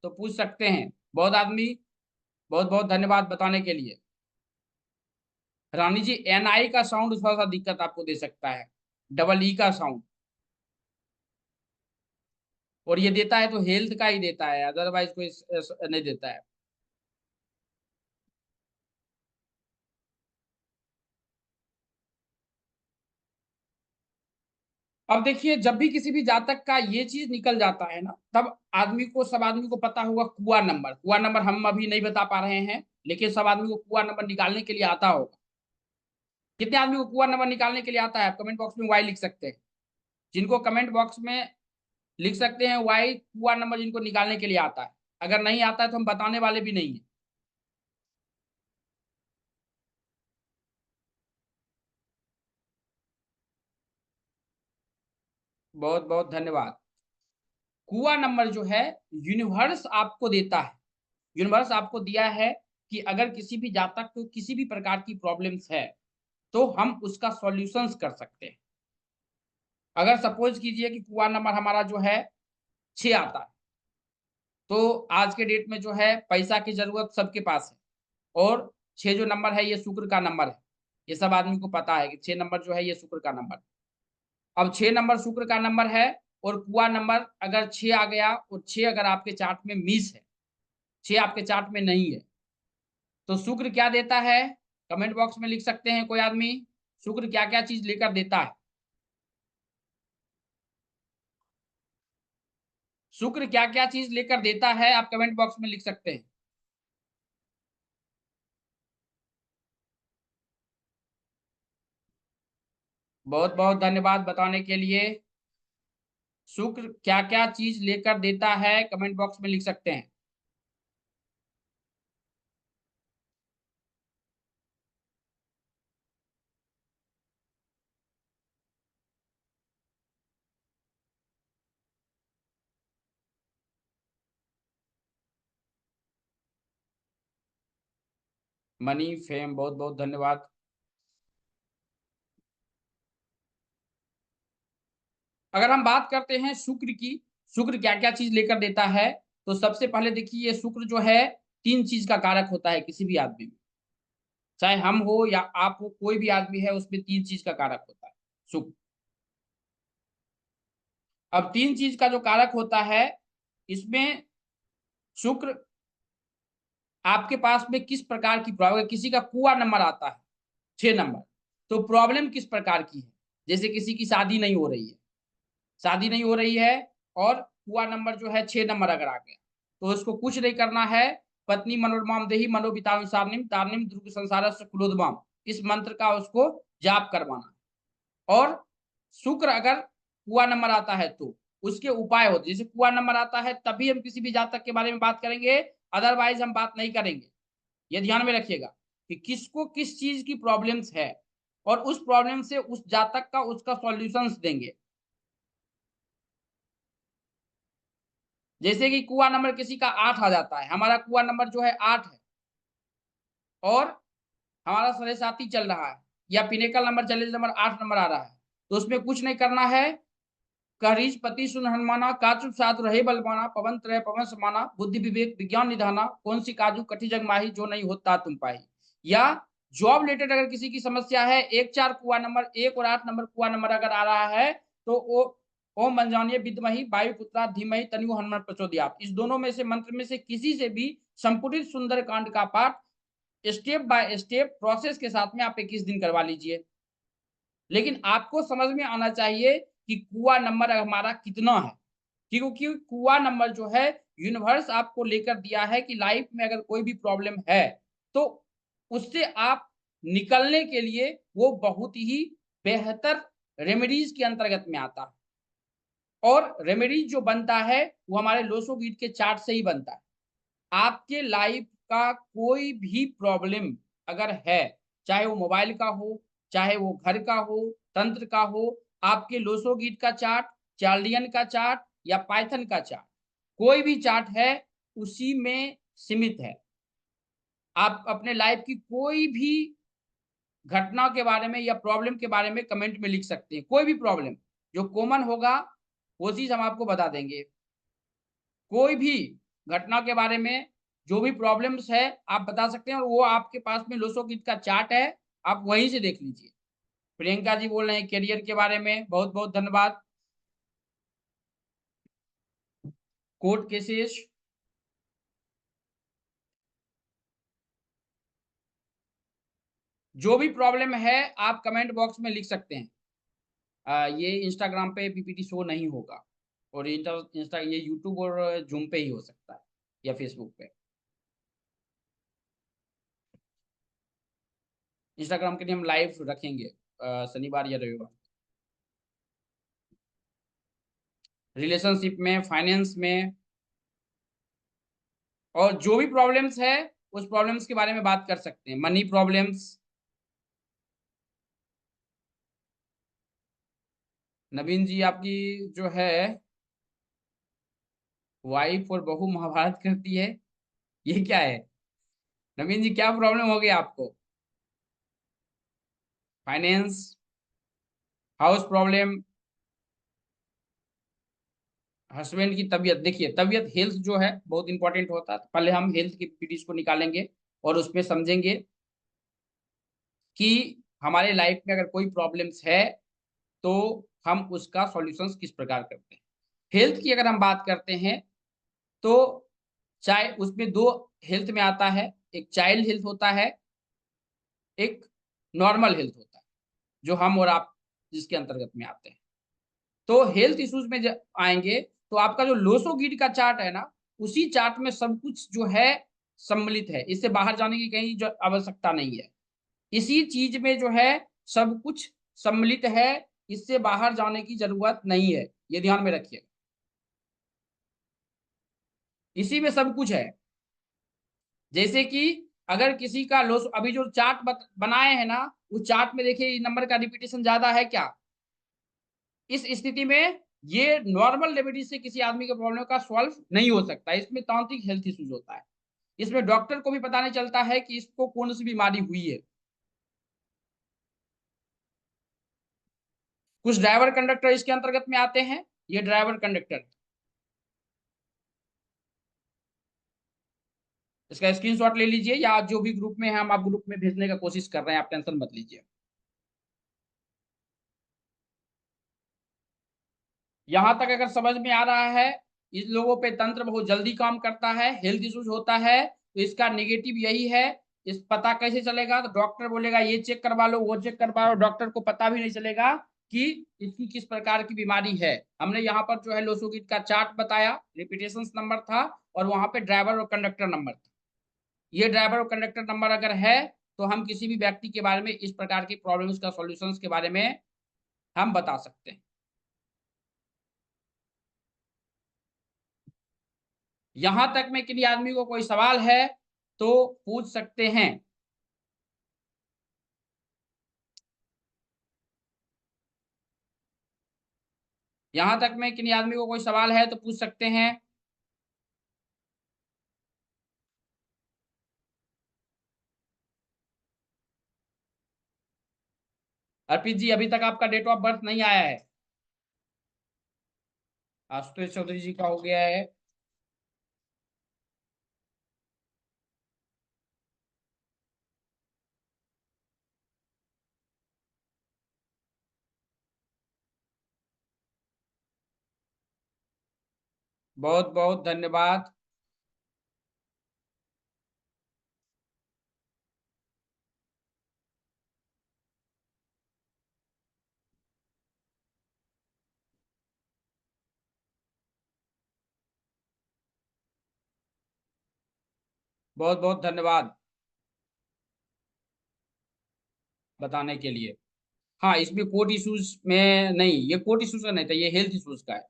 तो पूछ सकते हैं। बहुत बहुत धन्यवाद बताने के लिए। रानी जी, एनआई का साउंड थोड़ा सा दिक्कत आपको दे सकता है, डबल ई का साउंड, और ये देता है तो हेल्थ का ही देता है, अदरवाइज कोई नहीं देता है। अब देखिए, जब भी किसी भी जातक का ये चीज निकल जाता है ना, तब सब आदमी को पता होगा कुआ नंबर हम अभी नहीं बता पा रहे हैं, लेकिन सब आदमी को कुआ नंबर निकालने के लिए आता होगा। कितने आदमी को कुआ नंबर निकालने के लिए आता है? आप कमेंट बॉक्स में वाई लिख सकते हैं। जिनको कमेंट बॉक्स में लिख सकते हैं वाई, कुआ नंबर जिनको निकालने के लिए आता है। अगर नहीं आता है तो हम बताने वाले भी नहीं है। बहुत बहुत धन्यवाद। कुआ नंबर जो है, यूनिवर्स आपको देता है, यूनिवर्स आपको दिया है कि अगर किसी भी जातक को किसी भी प्रकार की प्रॉब्लम्स है तो हम उसका सॉल्यूशंस कर सकते हैं। अगर सपोज कीजिए कि कुआ नंबर हमारा जो है 6 आता है, तो आज के डेट में जो है पैसा की जरूरत सबके पास है, और 6 जो नंबर है ये शुक्र का नंबर है। ये सब आदमी को पता है कि 6 नंबर जो है ये शुक्र का नंबर है। अब 6 नंबर शुक्र का नंबर है, और कुआ नंबर अगर 6 आ गया और 6 अगर आपके चार्ट में मिस है, 6 आपके चार्ट में नहीं है, तो शुक्र क्या देता है? कमेंट बॉक्स में लिख सकते हैं कोई आदमी, शुक्र क्या क्या चीज लेकर देता है? शुक्र क्या क्या चीज लेकर देता है, आप कमेंट बॉक्स में लिख सकते हैं। बहुत बहुत धन्यवाद बताने के लिए। शुक्र क्या क्या चीज लेकर देता है, कमेंट बॉक्स में लिख सकते हैं। मनी फेम, बहुत बहुत धन्यवाद। अगर हम बात करते हैं शुक्र की, शुक्र क्या क्या चीज लेकर देता है, तो सबसे पहले देखिए, ये शुक्र जो है 3 चीज का कारक होता है किसी भी आदमी में, चाहे हम हो या आप हो, कोई भी आदमी है उसमें 3 चीज का कारक होता है शुक्र। अब 3 चीज का जो कारक होता है, इसमें शुक्र आपके पास में किस प्रकार की प्रॉब्लम, किसी का कुआ नंबर आता है 6 नंबर, तो प्रॉब्लम किस प्रकार की है। जैसे किसी की शादी नहीं हो रही है, शादी नहीं हो रही है और कुआ नंबर जो है 6 नंबर अगर आ गया, तो उसको कुछ नहीं करना है। पत्नी मनोरमाम देही मनोबिताम सारनिम तारनिम दुर्ग संसारस्य कुलोदमाम, इस मंत्र का उसको जाप करवाना है। और शुक्र अगर कुआ नंबर आता है तो उसके उपाय होते, जैसे कुआ नंबर आता है तभी हम किसी भी जातक के बारे में बात करेंगे, अदरवाइज हम बात नहीं करेंगे। ये ध्यान में रखिएगा कि किसको किस चीज की प्रॉब्लम्स है और उस प्रॉब्लम से उस जातक का उसका सॉल्यूशंस देंगे। जैसे कि कुआ नंबर किसी का 8 आ जाता है, हमारा कुआ नंबर जो है 8 है और हमारा सरे साथी चल रहा है या पिनेकल नंबर चले नंबर 8 नंबर आ रहा है, तो उसमें कुछ नहीं करना है। कहरीज पति सुन हनुमाना, काचुप साधु रहे बलवाना, पवन त्रय पवन समाना, बुद्धि विवेक विज्ञान निधाना, कौन सी काजू कटी जग माही, जो नहीं होता तुम पाही। या जॉब रिलेटेड अगर किसी की समस्या है, 1 4 कुआ नंबर 1 और 8 नंबर कुआ नंबर अगर आ रहा है, तो वो ओम मंजानीय विद्मही वायुपुत्रा धीमहि तन्नो हनुमान प्रचोदयात्, इस दोनों में से मंत्र में से किसी से भी संपुटित सुंदर कांड का पाठ स्टेप बाय स्टेप प्रोसेस के साथ में आप 21 दिन करवा लीजिए। लेकिन आपको समझ में आना चाहिए कि कुआ नंबर हमारा कितना है, क्योंकि कुआ नंबर जो है यूनिवर्स आपको लेकर दिया है कि लाइफ में अगर कोई भी प्रॉब्लम है तो उससे आप निकलने के लिए वो बहुत ही बेहतर रेमेडीज के अंतर्गत में आता है। और रेमेडीज जो बनता है वो हमारे लोसो गीट के चार्ट से ही बनता है। आपके लाइफ का कोई भी प्रॉब्लम अगर है, चाहे वो मोबाइल का हो, चाहे वो घर का हो, तंत्र का हो, आपके लोसो गीट का चार्ट, चार्लियन का चार्ट या पाइथन का चार्ट, कोई भी चार्ट है उसी में सीमित है। आप अपने लाइफ की कोई भी घटना के बारे में या प्रॉब्लम के बारे में कमेंट में लिख सकते हैं। कोई भी प्रॉब्लम जो कॉमन होगा वो चीज हम आपको बता देंगे। कोई भी घटना के बारे में जो भी प्रॉब्लम्स है आप बता सकते हैं, और वो आपके पास में लोसो गीत का चार्ट है, आप वहीं से देख लीजिए। प्रियंका जी बोल रहे हैं करियर के बारे में, बहुत बहुत धन्यवाद। कोर्ट केसेस, जो भी प्रॉब्लम है आप कमेंट बॉक्स में लिख सकते हैं। ये इंस्टाग्राम पे पीपीटी शो नहीं होगा, और ये यूट्यूब और जूम पे ही हो सकता है या फेसबुक पे। इंस्टाग्राम के लिए हम लाइव रखेंगे शनिवार या रविवार। रिलेशनशिप में, फाइनेंस में, और जो भी प्रॉब्लम्स है उस प्रॉब्लम्स के बारे में बात कर सकते हैं। मनी प्रॉब्लम्स, नवीन जी आपकी जो है वाइफ और बहू महाभारत करती है, ये क्या है? नवीन जी क्या प्रॉब्लम हो गया आपको? फाइनेंस, हाउस प्रॉब्लम, हस्बैंड की तबीयत। देखिए तबीयत, हेल्थ जो है बहुत इंपॉर्टेंट होता है। पहले हम हेल्थ की पीडीज को निकालेंगे और उसमें समझेंगे कि हमारे लाइफ में अगर कोई प्रॉब्लम्स है तो हम उसका सॉल्यूशंस किस प्रकार करते हैं। हेल्थ की अगर हम बात करते हैं तो चाहे उसमें 2 हेल्थ में आता है, एक चाइल्ड हेल्थ होता है, एक नॉर्मल हेल्थ होता है, जो हम और आप जिसके अंतर्गत में आते हैं। तो हेल्थ इश्यूज में जब आएंगे तो आपका जो लोसो गिड का चार्ट है ना, उसी चार्ट में सब कुछ जो है सम्मिलित है, इससे बाहर जाने की कहीं जो आवश्यकता नहीं है। इसी चीज में जो है सब कुछ सम्मिलित है, इससे बाहर जाने की जरूरत नहीं है, ये ध्यान में रखिएगा। इसी में सब कुछ है। जैसे कि अगर किसी का लोस, अभी जो चार्ट बनाए हैं ना, उस चार्ट में देखिए नंबर का रिपीटेशन ज्यादा है क्या? इस स्थिति में ये नॉर्मल रेमेडी से किसी आदमी के प्रॉब्लम का सॉल्व नहीं हो सकता, इसमें तांत्रिक हेल्थ इश्यूज होता है। इसमें डॉक्टर को भी पता नहीं चलता है कि इसको कौन सी बीमारी हुई है। कुछ ड्राइवर कंडक्टर इसके अंतर्गत में आते हैं, ये ड्राइवर कंडक्टर, इसका स्क्रीनशॉट ले लीजिए, या जो भी ग्रुप में है हम आप ग्रुप में भेजने का कोशिश कर रहे हैं, आप टेंशन मत लीजिए। यहां तक अगर समझ में आ रहा है, इन लोगों पे तंत्र बहुत जल्दी काम करता है, हेल्थ इश्यूज होता है, तो इसका नेगेटिव यही है। इस पता कैसे चलेगा? तो डॉक्टर बोलेगा ये चेक करवा लो, वो चेक करवा लो, डॉक्टर को पता भी नहीं चलेगा कि इसकी किस प्रकार की बीमारी है। हमने यहाँ पर जो है लोसोगिट का चार्ट बताया, रिपीटेशन नंबर था, और वहां पे ड्राइवर और कंडक्टर नंबर था। ये ड्राइवर और कंडक्टर नंबर अगर है तो हम किसी भी व्यक्ति के बारे में इस प्रकार की प्रॉब्लम्स का सॉल्यूशंस के बारे में हम बता सकते हैं। यहां तक में किसी आदमी को कोई सवाल है तो पूछ सकते हैं। यहां तक में किसी आदमी को कोई सवाल है तो पूछ सकते हैं। अर्पित जी, अभी तक आपका डेट ऑफ बर्थ नहीं आया है। आशुतोष चौधरी जी का हो गया है। बहुत बहुत धन्यवाद। बहुत बहुत धन्यवाद बताने के लिए। हाँ, इसमें कोर्ट इश्यूज में नहीं, ये कोर्ट इश्यूज का नहीं था, ये हेल्थ इश्यूज का है।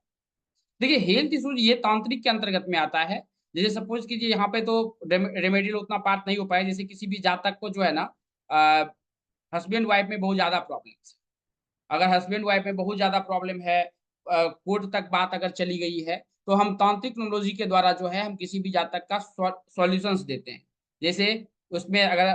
देखिए हेल्थ इश्यूज ये तांत्रिक के अंतर्गत में आता है। जैसे सपोज कीजिए यहाँ पे तो रेमेडियल उतना पार्ट नहीं हो पाया, जैसे किसी भी जातक को जो है ना हस्बैंड वाइफ में बहुत ज्यादा प्रॉब्लम है। अगर हस्बैंड वाइफ में बहुत ज्यादा प्रॉब्लम है, कोर्ट तक बात अगर चली गई है, तो हम तांत्रिक न्यूमरोलॉजी के द्वारा जो है हम किसी भी जातक का सॉल्यूशंस देते हैं। जैसे उसमें अगर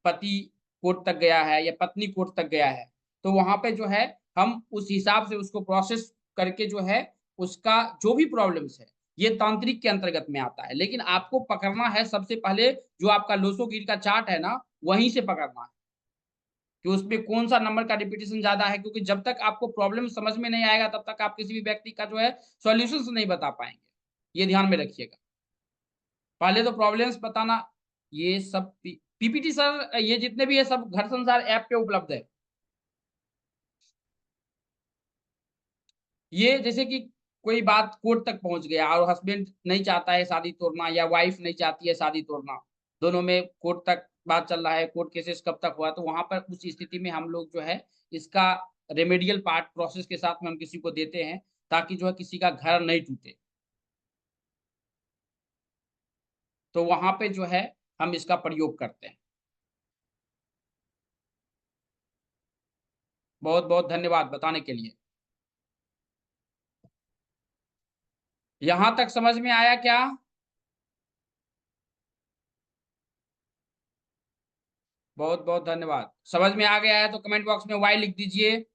पति कोर्ट तक गया है या पत्नी कोर्ट तक गया है, तो वहां पे जो है हम उस हिसाब से उसको प्रोसेस करके जो है उसका जो भी प्रॉब्लम्स है, ये तांत्रिक के अंतर्गत में आता है। लेकिन आपको पकड़ना है सबसे पहले जो आपका लोसोगिर का चार्ट है ना, वहीं से पकड़ना है कि उसमें कौन सा नंबर का रिपीटेशन ज्यादा है, क्योंकि जब तक आपको प्रॉब्लम समझ में नहीं आएगा तब तक आप किसी भी व्यक्ति का जो है सॉल्यूशंस नहीं बता पाएंगे, ये ध्यान में रखिएगा। पहले तो प्रॉब्लम्स बताना। ये सब पीपीटी सर, ये जितने भी है सब घर संसार ऐप पे उपलब्ध है। ये जैसे कि कोई बात कोर्ट तक पहुंच गया और हस्बैंड नहीं चाहता है शादी तोड़ना या वाइफ नहीं चाहती है शादी तोड़ना, दोनों में कोर्ट तक बात चल रहा है, कोर्ट केसेस कब तक हुआ, तो वहां पर उस स्थिति में हम लोग जो है इसका रेमेडियल पार्ट प्रोसेस के साथ में हम किसी को देते हैं, ताकि जो है किसी का घर नहीं टूटे। तो वहां पे जो है हम इसका प्रयोग करते हैं। बहुत बहुत धन्यवाद बताने के लिए। यहां तक समझ में आया क्या? बहुत बहुत धन्यवाद। समझ में आ गया है तो कमेंट बॉक्स में वाई लिख दीजिए।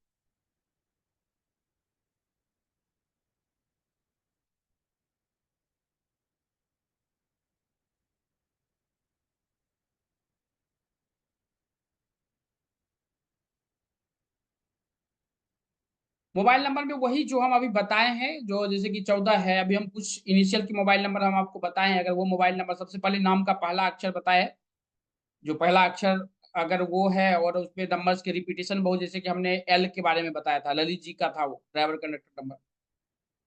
मोबाइल नंबर में वही जो हम अभी बताए हैं, जो जैसे कि 14 है, अभी हम कुछ इनिशियल की मोबाइल नंबर हम आपको बताए हैं। अगर वो मोबाइल नंबर सबसे पहले नाम का पहला अक्षर बताए, जो पहला अक्षर अगर वो है और उसमें नंबर्स के रिपीटेशन बहुत, जैसे कि हमने एल के बारे में बताया था, ललित जी का था वो ड्राइवर कंडक्टर नंबर,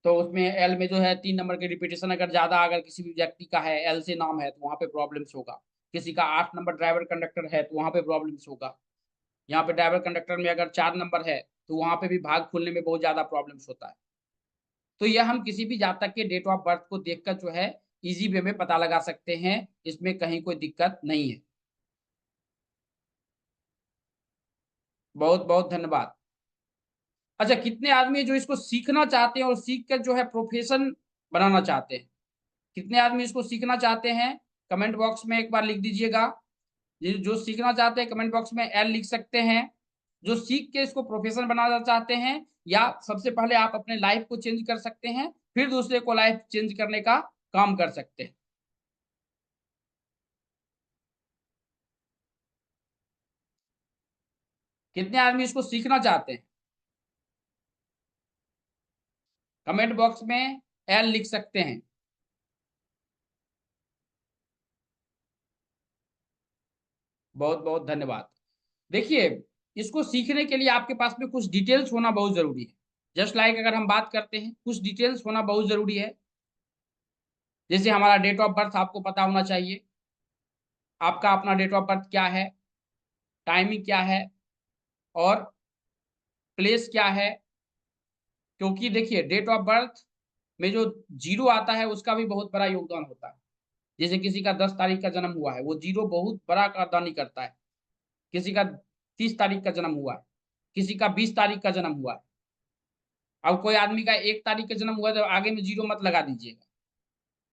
तो उसमें एल में जो है 3 नंबर के रिपीटेशन अगर ज्यादा अगर किसी भी व्यक्ति का है, एल से नाम है, तो वहां पे प्रॉब्लम्स होगा। किसी का 8 नंबर ड्राइवर कंडक्टर है तो वहां पे प्रॉब्लम्स होगा। यहाँ पे ड्राइवर कंडक्टर में अगर 4 नंबर है तो वहां पे भी भाग खुलने में बहुत ज्यादा प्रॉब्लम्स होता है। तो यह हम किसी भी जातक के डेट ऑफ बर्थ को देखकर जो है इजी वे में पता लगा सकते हैं, इसमें कहीं कोई दिक्कत नहीं है। बहुत बहुत धन्यवाद। अच्छा, कितने आदमी जो इसको सीखना चाहते हैं और सीख कर जो है प्रोफेशन बनाना चाहते हैं? कितने आदमी इसको सीखना चाहते हैं? कमेंट बॉक्स में एक बार लिख दीजिएगा। जो सीखना चाहते हैं कमेंट बॉक्स में एल लिख सकते हैं। जो सीख के इसको प्रोफेशन बनाना चाहते हैं, या सबसे पहले आप अपने लाइफ को चेंज कर सकते हैं, फिर दूसरे को लाइफ चेंज करने का काम कर सकते हैं। कितने आदमी इसको सीखना चाहते हैं? कमेंट बॉक्स में एल लिख सकते हैं। बहुत बहुत धन्यवाद। देखिए, इसको सीखने के लिए आपके पास में कुछ डिटेल्स होना बहुत जरूरी है। जस्ट लाइक अगर हम बात करते हैं, कुछ डिटेल्स होना बहुत जरूरी है। जैसे हमारा डेट ऑफ बर्थ आपको पता होना चाहिए, आपका अपना डेट ऑफ बर्थ क्या है, टाइमिंग क्या है और प्लेस क्या है। क्योंकि देखिए, डेट ऑफ बर्थ में जो 0 आता है उसका भी बहुत बड़ा योगदान होता है। जैसे किसी का 10 तारीख का जन्म हुआ है, वो 0 बहुत बड़ा करदानी करता है। किसी का 30 तारीख का जन्म हुआ है, किसी का 20 तारीख का जन्म हुआ है। अब कोई आदमी का 1 तारीख का जन्म हुआ है तो आगे में 0 मत लगा दीजिएगा,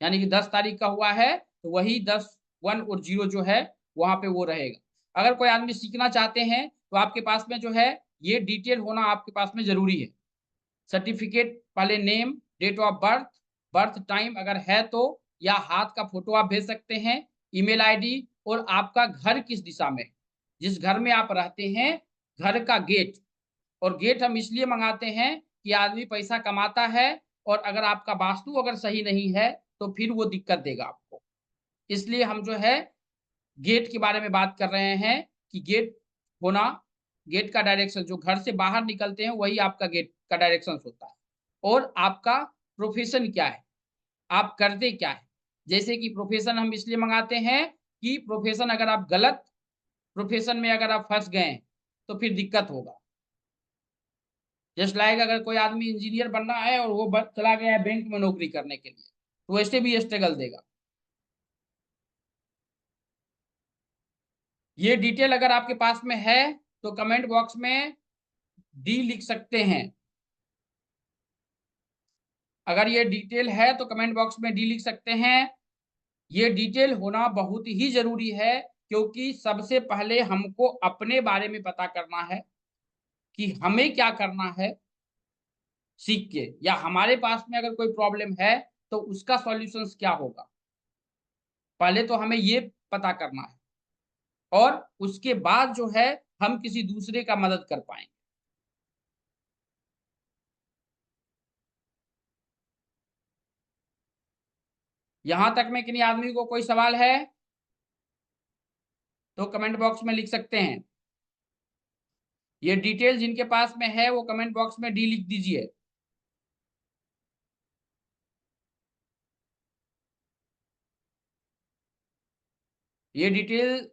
यानी कि 10 तारीख का हुआ है तो वही 10, 1 और 0 जो है वहां पे वो रहेगा। अगर कोई आदमी सीखना चाहते हैं तो आपके पास में जो है ये डिटेल होना आपके पास में जरूरी है। सर्टिफिकेट, पहले name, date of birth, birth time अगर है तो, या हाथ का फोटो आप भेज सकते हैं, ईमेल आईडी, और आपका घर किस दिशा में, जिस घर में आप रहते हैं घर का गेट। और गेट हम इसलिए मंगाते हैं कि आदमी पैसा कमाता है और अगर आपका वास्तु अगर सही नहीं है तो फिर वो दिक्कत देगा आपको। इसलिए हम जो है गेट के बारे में बात कर रहे हैं कि गेट होना, गेट का डायरेक्शन, जो घर से बाहर निकलते हैं वही आपका गेट का डायरेक्शन होता है। और आपका प्रोफेशन क्या है, आप करते क्या है। जैसे कि प्रोफेशन हम इसलिए मंगाते हैं कि प्रोफेशन अगर आप गलत प्रोफेशन में अगर आप फंस गए तो फिर दिक्कत होगा। जस्ट लाइक अगर कोई आदमी इंजीनियर बनना है और वो चला गया है बैंक में नौकरी करने के लिए, तो वैसे भी स्ट्रगल देगा। ये डिटेल अगर आपके पास में है तो कमेंट बॉक्स में डी लिख सकते हैं। अगर ये डिटेल है तो कमेंट बॉक्स में डी लिख सकते हैं। ये डिटेल होना बहुत ही जरूरी है, क्योंकि सबसे पहले हमको अपने बारे में पता करना है कि हमें क्या करना है सीख के, या हमारे पास में अगर कोई प्रॉब्लम है तो उसका सॉल्यूशन क्या होगा। पहले तो हमें ये पता करना है और उसके बाद जो है हम किसी दूसरे का मदद कर पाएंगे। यहां तक में किन्हीं आदमी को कोई सवाल है तो कमेंट बॉक्स में लिख सकते हैं। ये डिटेल जिनके पास में है वो कमेंट बॉक्स में डी लिख दीजिए। ये डिटेल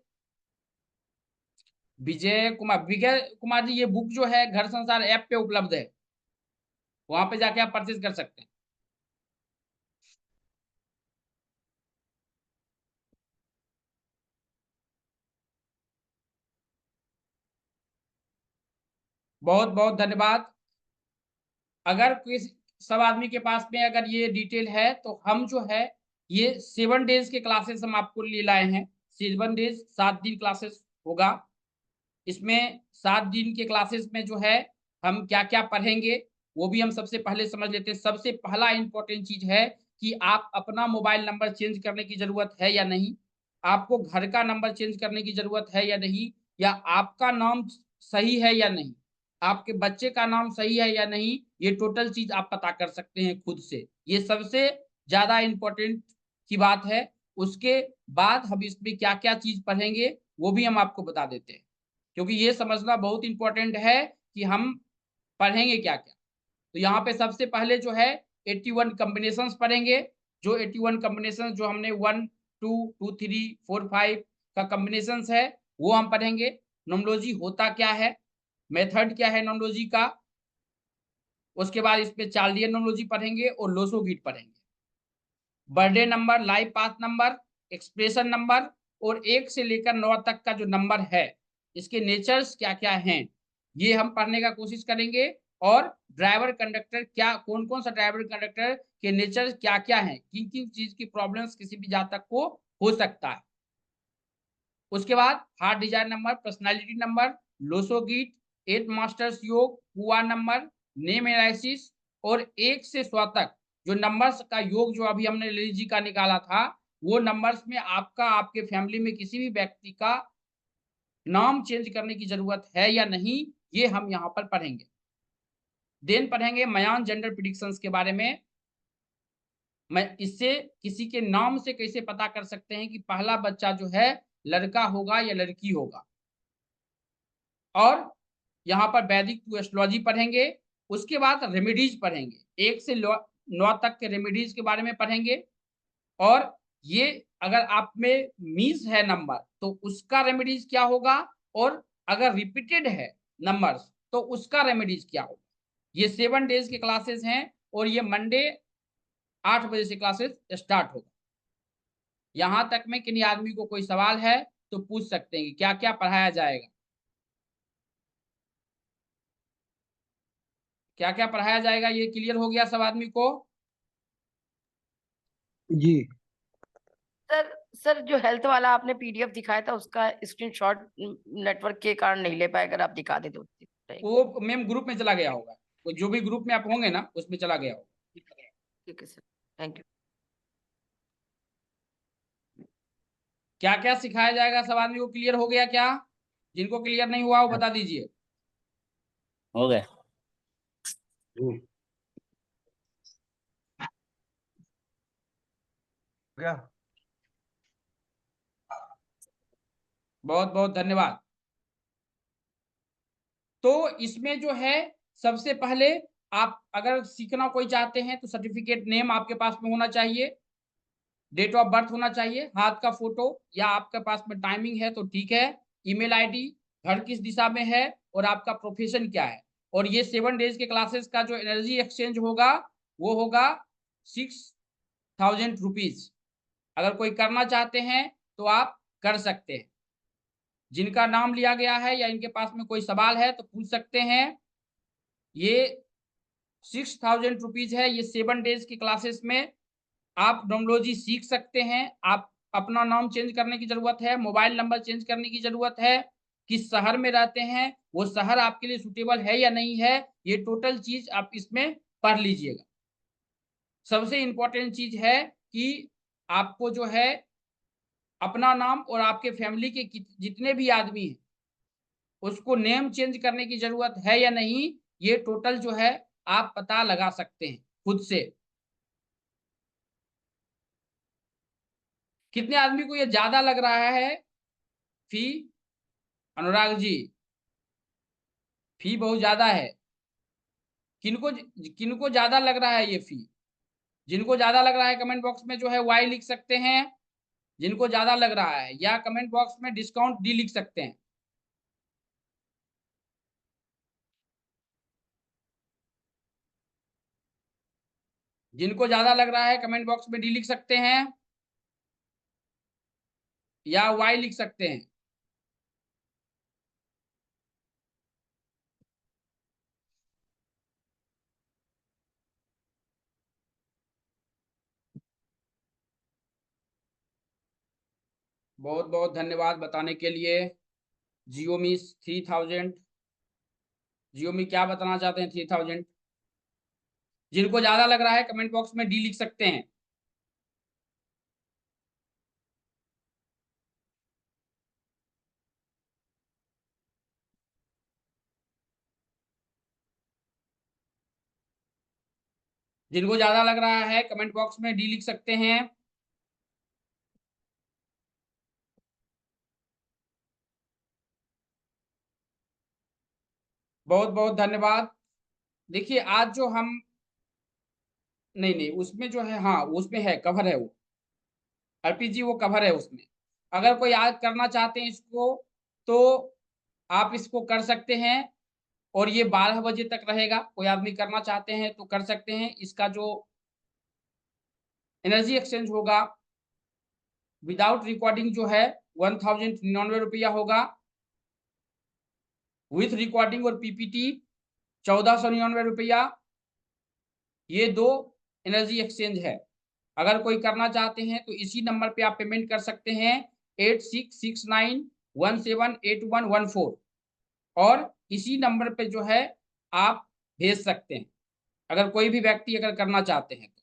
विजय कुमार जी, ये बुक जो है घर संसार ऐप पे उपलब्ध है, वहां पे जाके आप परचेज कर सकते हैं। बहुत बहुत धन्यवाद। अगर किसी सब आदमी के पास में अगर ये डिटेल है तो हम जो है ये 7 डेज के क्लासेस हम आपको लिए लाए हैं। 7 डेज, 7 दिन क्लासेस होगा। इसमें 7 दिन के क्लासेस में जो है हम क्या क्या पढ़ेंगे वो भी हम सबसे पहले समझ लेते हैं। सबसे पहला इंपॉर्टेंट चीज है कि आप अपना मोबाइल नंबर चेंज करने की जरूरत है या नहीं, आपको घर का नंबर चेंज करने की जरूरत है या नहीं, या आपका नाम सही है या नहीं, आपके बच्चे का नाम सही है या नहीं, ये टोटल चीज आप पता कर सकते हैं खुद से। ये सबसे ज्यादा इंपॉर्टेंट की बात है। उसके बाद हम इसमें क्या क्या चीज पढ़ेंगे वो भी हम आपको बता देते हैं, क्योंकि ये समझना बहुत इंपॉर्टेंट है कि हम पढ़ेंगे क्या क्या। तो यहाँ पे सबसे पहले जो है 81 कॉम्बिनेशंस पढ़ेंगे। जो 81 कॉम्बिनेशंस जो हमने 1 2 2 3 4 5 का कॉम्बिनेशंस है वो हम पढ़ेंगे। नोमोलॉजी होता क्या है, मेथड क्या है नोमोलॉजी का, उसके बाद इस पे चार्लियन नोमोलॉजी पढ़ेंगे और लोसोगीट पढ़ेंगे। Birthday number, life path number, expression number और 1 से लेकर 9 तक का जो नंबर है, इसके नेचर्स क्या क्या हैं, ये हम पढ़ने का कोशिश करेंगे। और ड्राइवर कंडक्टर क्या, कौन कौन सा ड्राइवर कंडक्टर के नेचर क्या क्या हैं, किन किन चीज की प्रॉब्लम्स किसी भी जातक को हो सकता है। उसके बाद heart desire number, personality number, लोसोगीट, 8 मास्टर्स योग, हुआ नंबर, नेम एनालिसिस और 1 से 100 तक जो नंबर्स का योग जो अभी हमने ललित जी का निकाला था, वो नंबर्स में आपका, आपके फैमिली में किसी भी व्यक्ति का नाम चेंज करने की जरूरत है या नहीं, ये हम यहाँ पर पढ़ेंगे। देन पढ़ेंगे मयान जेंडर प्रिडिक्शंस के बारे में। मैं इससे किसी के नाम से कैसे पता कर सकते हैं कि पहला बच्चा जो है लड़का होगा या लड़की होगा। और यहाँ पर वैदिक टू एस्ट्रोलॉजी पढ़ेंगे। उसके बाद रेमेडीज पढ़ेंगे, 1 से 9 तक के रेमेडीज के बारे में पढ़ेंगे। और ये अगर आप में मिस है नंबर तो उसका रेमेडीज क्या होगा, और अगर रिपीटेड है नंबर्स तो उसका रेमेडीज क्या होगा। ये 7 डेज के क्लासेस हैं और ये मंडे 8 बजे से क्लासेस स्टार्ट होगा। यहां तक में किन्हीं आदमी को कोई सवाल है तो पूछ सकते हैं कि क्या क्या पढ़ाया जाएगा, क्या क्या पढ़ाया जाएगा, ये क्लियर हो गया सब आदमी को? जी सर जो हेल्थ वाला आपने पीडीएफ दिखाया था उसका स्क्रीनशॉट नेटवर्क के कारण नहीं ले पाए, अगर आप दिखा दे तो रहेगा। वो मैम ग्रुप में चला गया होगा, वो जो भी ग्रुप में आप होंगे ना उसमें चला गया होगा। ठीक है सर, थैंक यू। क्या क्या सिखाया जाएगा सब आदमी को क्लियर हो गया क्या? जिनको क्लियर नहीं हुआ वो बता दीजिए। हो गए। क्या? बहुत बहुत धन्यवाद। तो इसमें जो है सबसे पहले आप अगर सीखना कोई चाहते हैं तो सर्टिफिकेट नेम आपके पास में होना चाहिए, डेट ऑफ बर्थ होना चाहिए, हाथ का फोटो, या आपके पास में टाइमिंग है तो ठीक है, ईमेल आईडी, घर किस दिशा में है और आपका प्रोफेशन क्या है। और ये 7 डेज के क्लासेस का जो एनर्जी एक्सचेंज होगा वो होगा 6,000 रुपीज। अगर कोई करना चाहते हैं तो आप कर सकते हैं। जिनका नाम लिया गया है या इनके पास में कोई सवाल है तो पूछ सकते हैं। ये 6,000 रुपीज है। ये 7 डेज की क्लासेस में आप नोमोलॉजी सीख सकते हैं। आप अपना नाम चेंज करने की जरूरत है, मोबाइल नंबर चेंज करने की जरूरत है, किस शहर में रहते हैं, वो शहर आपके लिए सुटेबल है या नहीं है, ये टोटल चीज आप इसमें पढ़ लीजिएगा। सबसे इंपॉर्टेंट चीज है कि आपको जो है अपना नाम और आपके फैमिली के जितने भी आदमी हैं उसको नेम चेंज करने की जरूरत है या नहीं, ये टोटल जो है आप पता लगा सकते हैं खुद से। कितने आदमी को ये ज्यादा लग रहा है फी? अनुराग जी, फी बहुत ज्यादा है। किनको किनको ज्यादा लग रहा है ये फी? जिनको ज्यादा लग रहा है कमेंट बॉक्स में जो है वाई लिख सकते हैं, जिनको ज्यादा लग रहा है, या कमेंट बॉक्स में डिस्काउंट डी लिख सकते हैं। जिनको ज्यादा लग रहा है कमेंट बॉक्स में डी लिख सकते हैं या वाई लिख सकते हैं। बहुत बहुत धन्यवाद बताने के लिए। जियोमी 3000, जियोमी क्या बताना चाहते हैं 3000? जिनको ज्यादा लग रहा है कमेंट बॉक्स में डी लिख सकते हैं। जिनको ज्यादा लग रहा है कमेंट बॉक्स में डी लिख सकते हैं। बहुत बहुत धन्यवाद। देखिए आज जो हम, नहीं नहीं उसमें जो है, हाँ उसमें है, कवर है वो, आरपीजी वो कवर है उसमें। अगर कोई आज करना चाहते हैं इसको तो आप इसको कर सकते हैं और ये 12 बजे तक रहेगा। कोई आदमी करना चाहते हैं तो कर सकते हैं। इसका जो एनर्जी एक्सचेंज होगा विदाउट रिकॉर्डिंग जो है 1099 रुपया होगा, विथ रिकॉर्डिंग और पीपीटी 1499 रुपया। ये 2 एनर्जी एक्सचेंज है। अगर कोई करना चाहते हैं तो इसी नंबर पे आप पेमेंट कर सकते हैं 8669178114 और इसी नंबर पे जो है आप भेज सकते हैं अगर कोई भी व्यक्ति अगर करना चाहते हैं तो।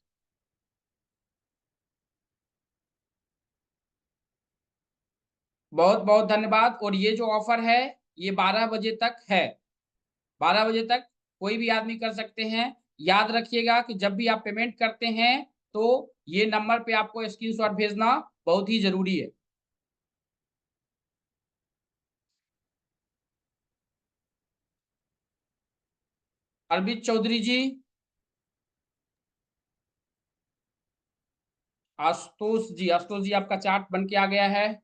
बहुत बहुत धन्यवाद। और ये जो ऑफर है ये 12 बजे तक है। 12 बजे तक कोई भी आदमी कर सकते हैं। याद रखिएगा कि जब भी आप पेमेंट करते हैं तो ये नंबर पे आपको स्क्रीनशॉट भेजना बहुत ही जरूरी है। अरविंद चौधरी जी, आशुतोष जी आपका चार्ट बन के आ गया है।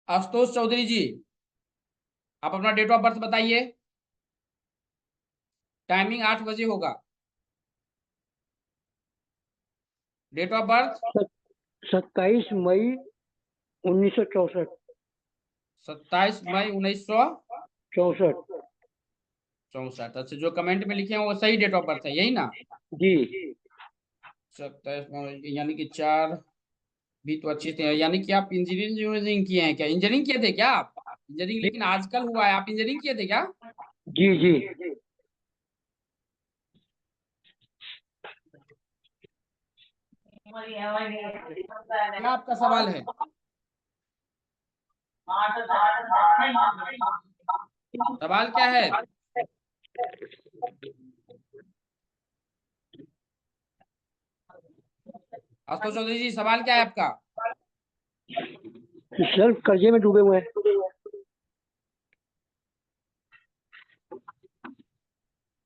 आशुतोष चौधरी जी, आप अपना डेट ऑफ बर्थ बताइए। टाइमिंग 8 बजे होगा। डेट ऑफ बर्थ 27 मई 1964। 27 मई 1964। 64। अच्छा, जो कमेंट में लिखे हैं वो सही डेट ऑफ बर्थ है, यही ना? जी 27 यानी कि 4 भी तो अच्छी थे। यानी कि आप इंजीनियरिंग किए हैं क्या? इंजीनियरिंग किए थे क्या आप? इंजीनियरिंग लेकिन आजकल हुआ है, आप इंजीनियरिंग किए थे क्या? जी जी। क्या आपका सवाल है? सवाल क्या है? आशुतोष चौधरी जी, सवाल क्या है आपका? सर कर्जे में डूबे हुए हैं।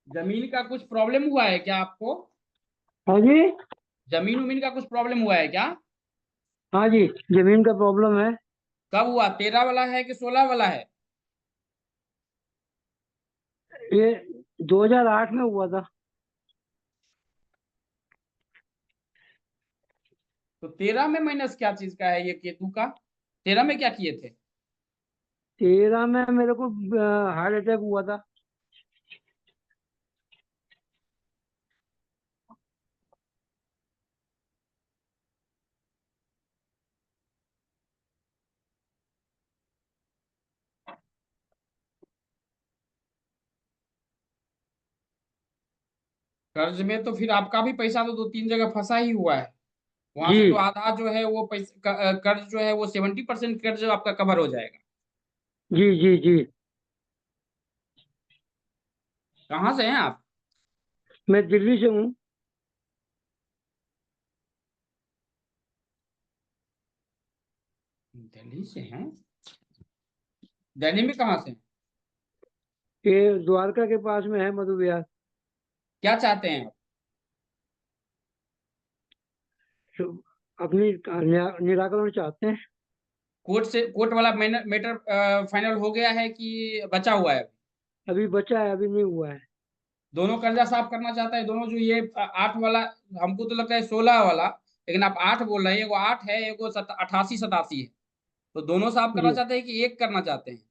जमीन का कुछ प्रॉब्लम हुआ है क्या आपको? हाँ जी। जमीन उमीन का कुछ प्रॉब्लम हुआ है क्या? हाँ जी, जमीन का प्रॉब्लम है। कब हुआ? 13 वाला है कि 16 वाला है? ये 2008 में हुआ था। तो 13 में माइनस क्या चीज का है ये केतु का? 13 में क्या किए थे? 13 में मेरे को हार्ट अटैक हुआ था। कर्ज में तो फिर आपका भी पैसा तो 2-3 जगह फंसा ही हुआ है। वहां से जी तो आधा जो है वो पैसा कर्ज जो है वो 70% कर्ज आपका कवर हो जाएगा। जी जी जी। कहाँ से हैं आप? मैं दिल्ली से हूँ। दिल्ली से हैं? दिल्ली में कहाँ से? ये द्वारका के पास में है मधु विहार। क्या चाहते हैं आप? तो अपनी निराकरण चाहते हैं। कोर्ट वाला मैटर फाइनल हो गया है कि बचा हुआ है? अभी बचा है, अभी नहीं हुआ है। दोनों कर्जा साफ करना चाहता है? दोनों जो ये 8 वाला, हमको तो लगता है 16 वाला, लेकिन आप 8 बोल रहे हैं। एगो 8 है, एगो 88-87 है। तो दोनों साफ करना जी चाहते हैं कि एक करना चाहते हैं?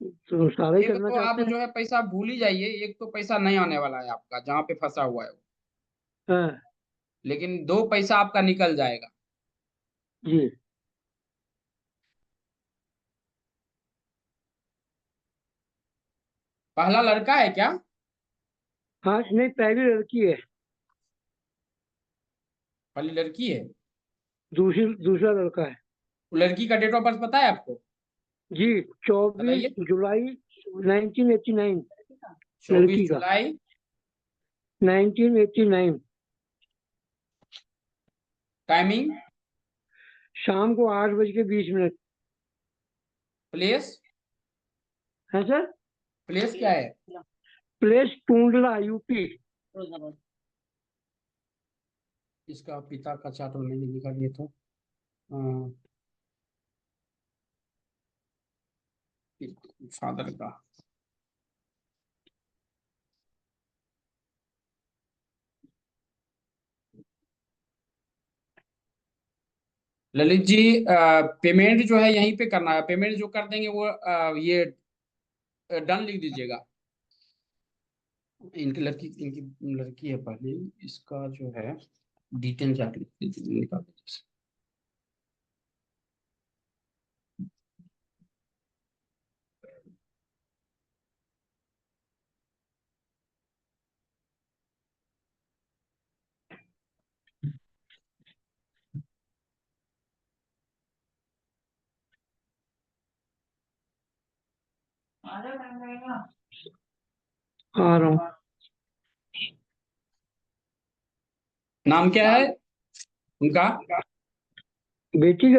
तो सारा ही एक करना तो आप चाहते हैं। जो है पैसा भूल ही जाइए। एक तो पैसा नहीं आने वाला है आपका जहाँ पे फंसा हुआ है वो। हाँ लेकिन 2 पैसा आपका निकल जाएगा। जी। पहला लड़का है क्या? हाँ नहीं, पहली लड़की है। पहली लड़की है? दूसरा लड़का है। वो लड़की का डेट ऑफ बर्थ पता है आपको? जी 24 बताइए। जुलाई 1989। 24 लड़की का जुलाई 1989। टाइमिंग? शाम को 8:20। प्लेस? है सर। प्लेस क्या है? Place Tundla UP. इसका पिता का चार्ट मैंने निकाल लिया तो फादर का ललित जी, पेमेंट जो है यहीं पे करना है, पेमेंट जो कर देंगे वो ये डन लिख दीजिएगा। इनकी लड़की है पहले, इसका जो है डिटेल जाके लिख दीजिए, निकाल दीजिए। आ रहा हूँ। नाम क्या है उनका? बेटी का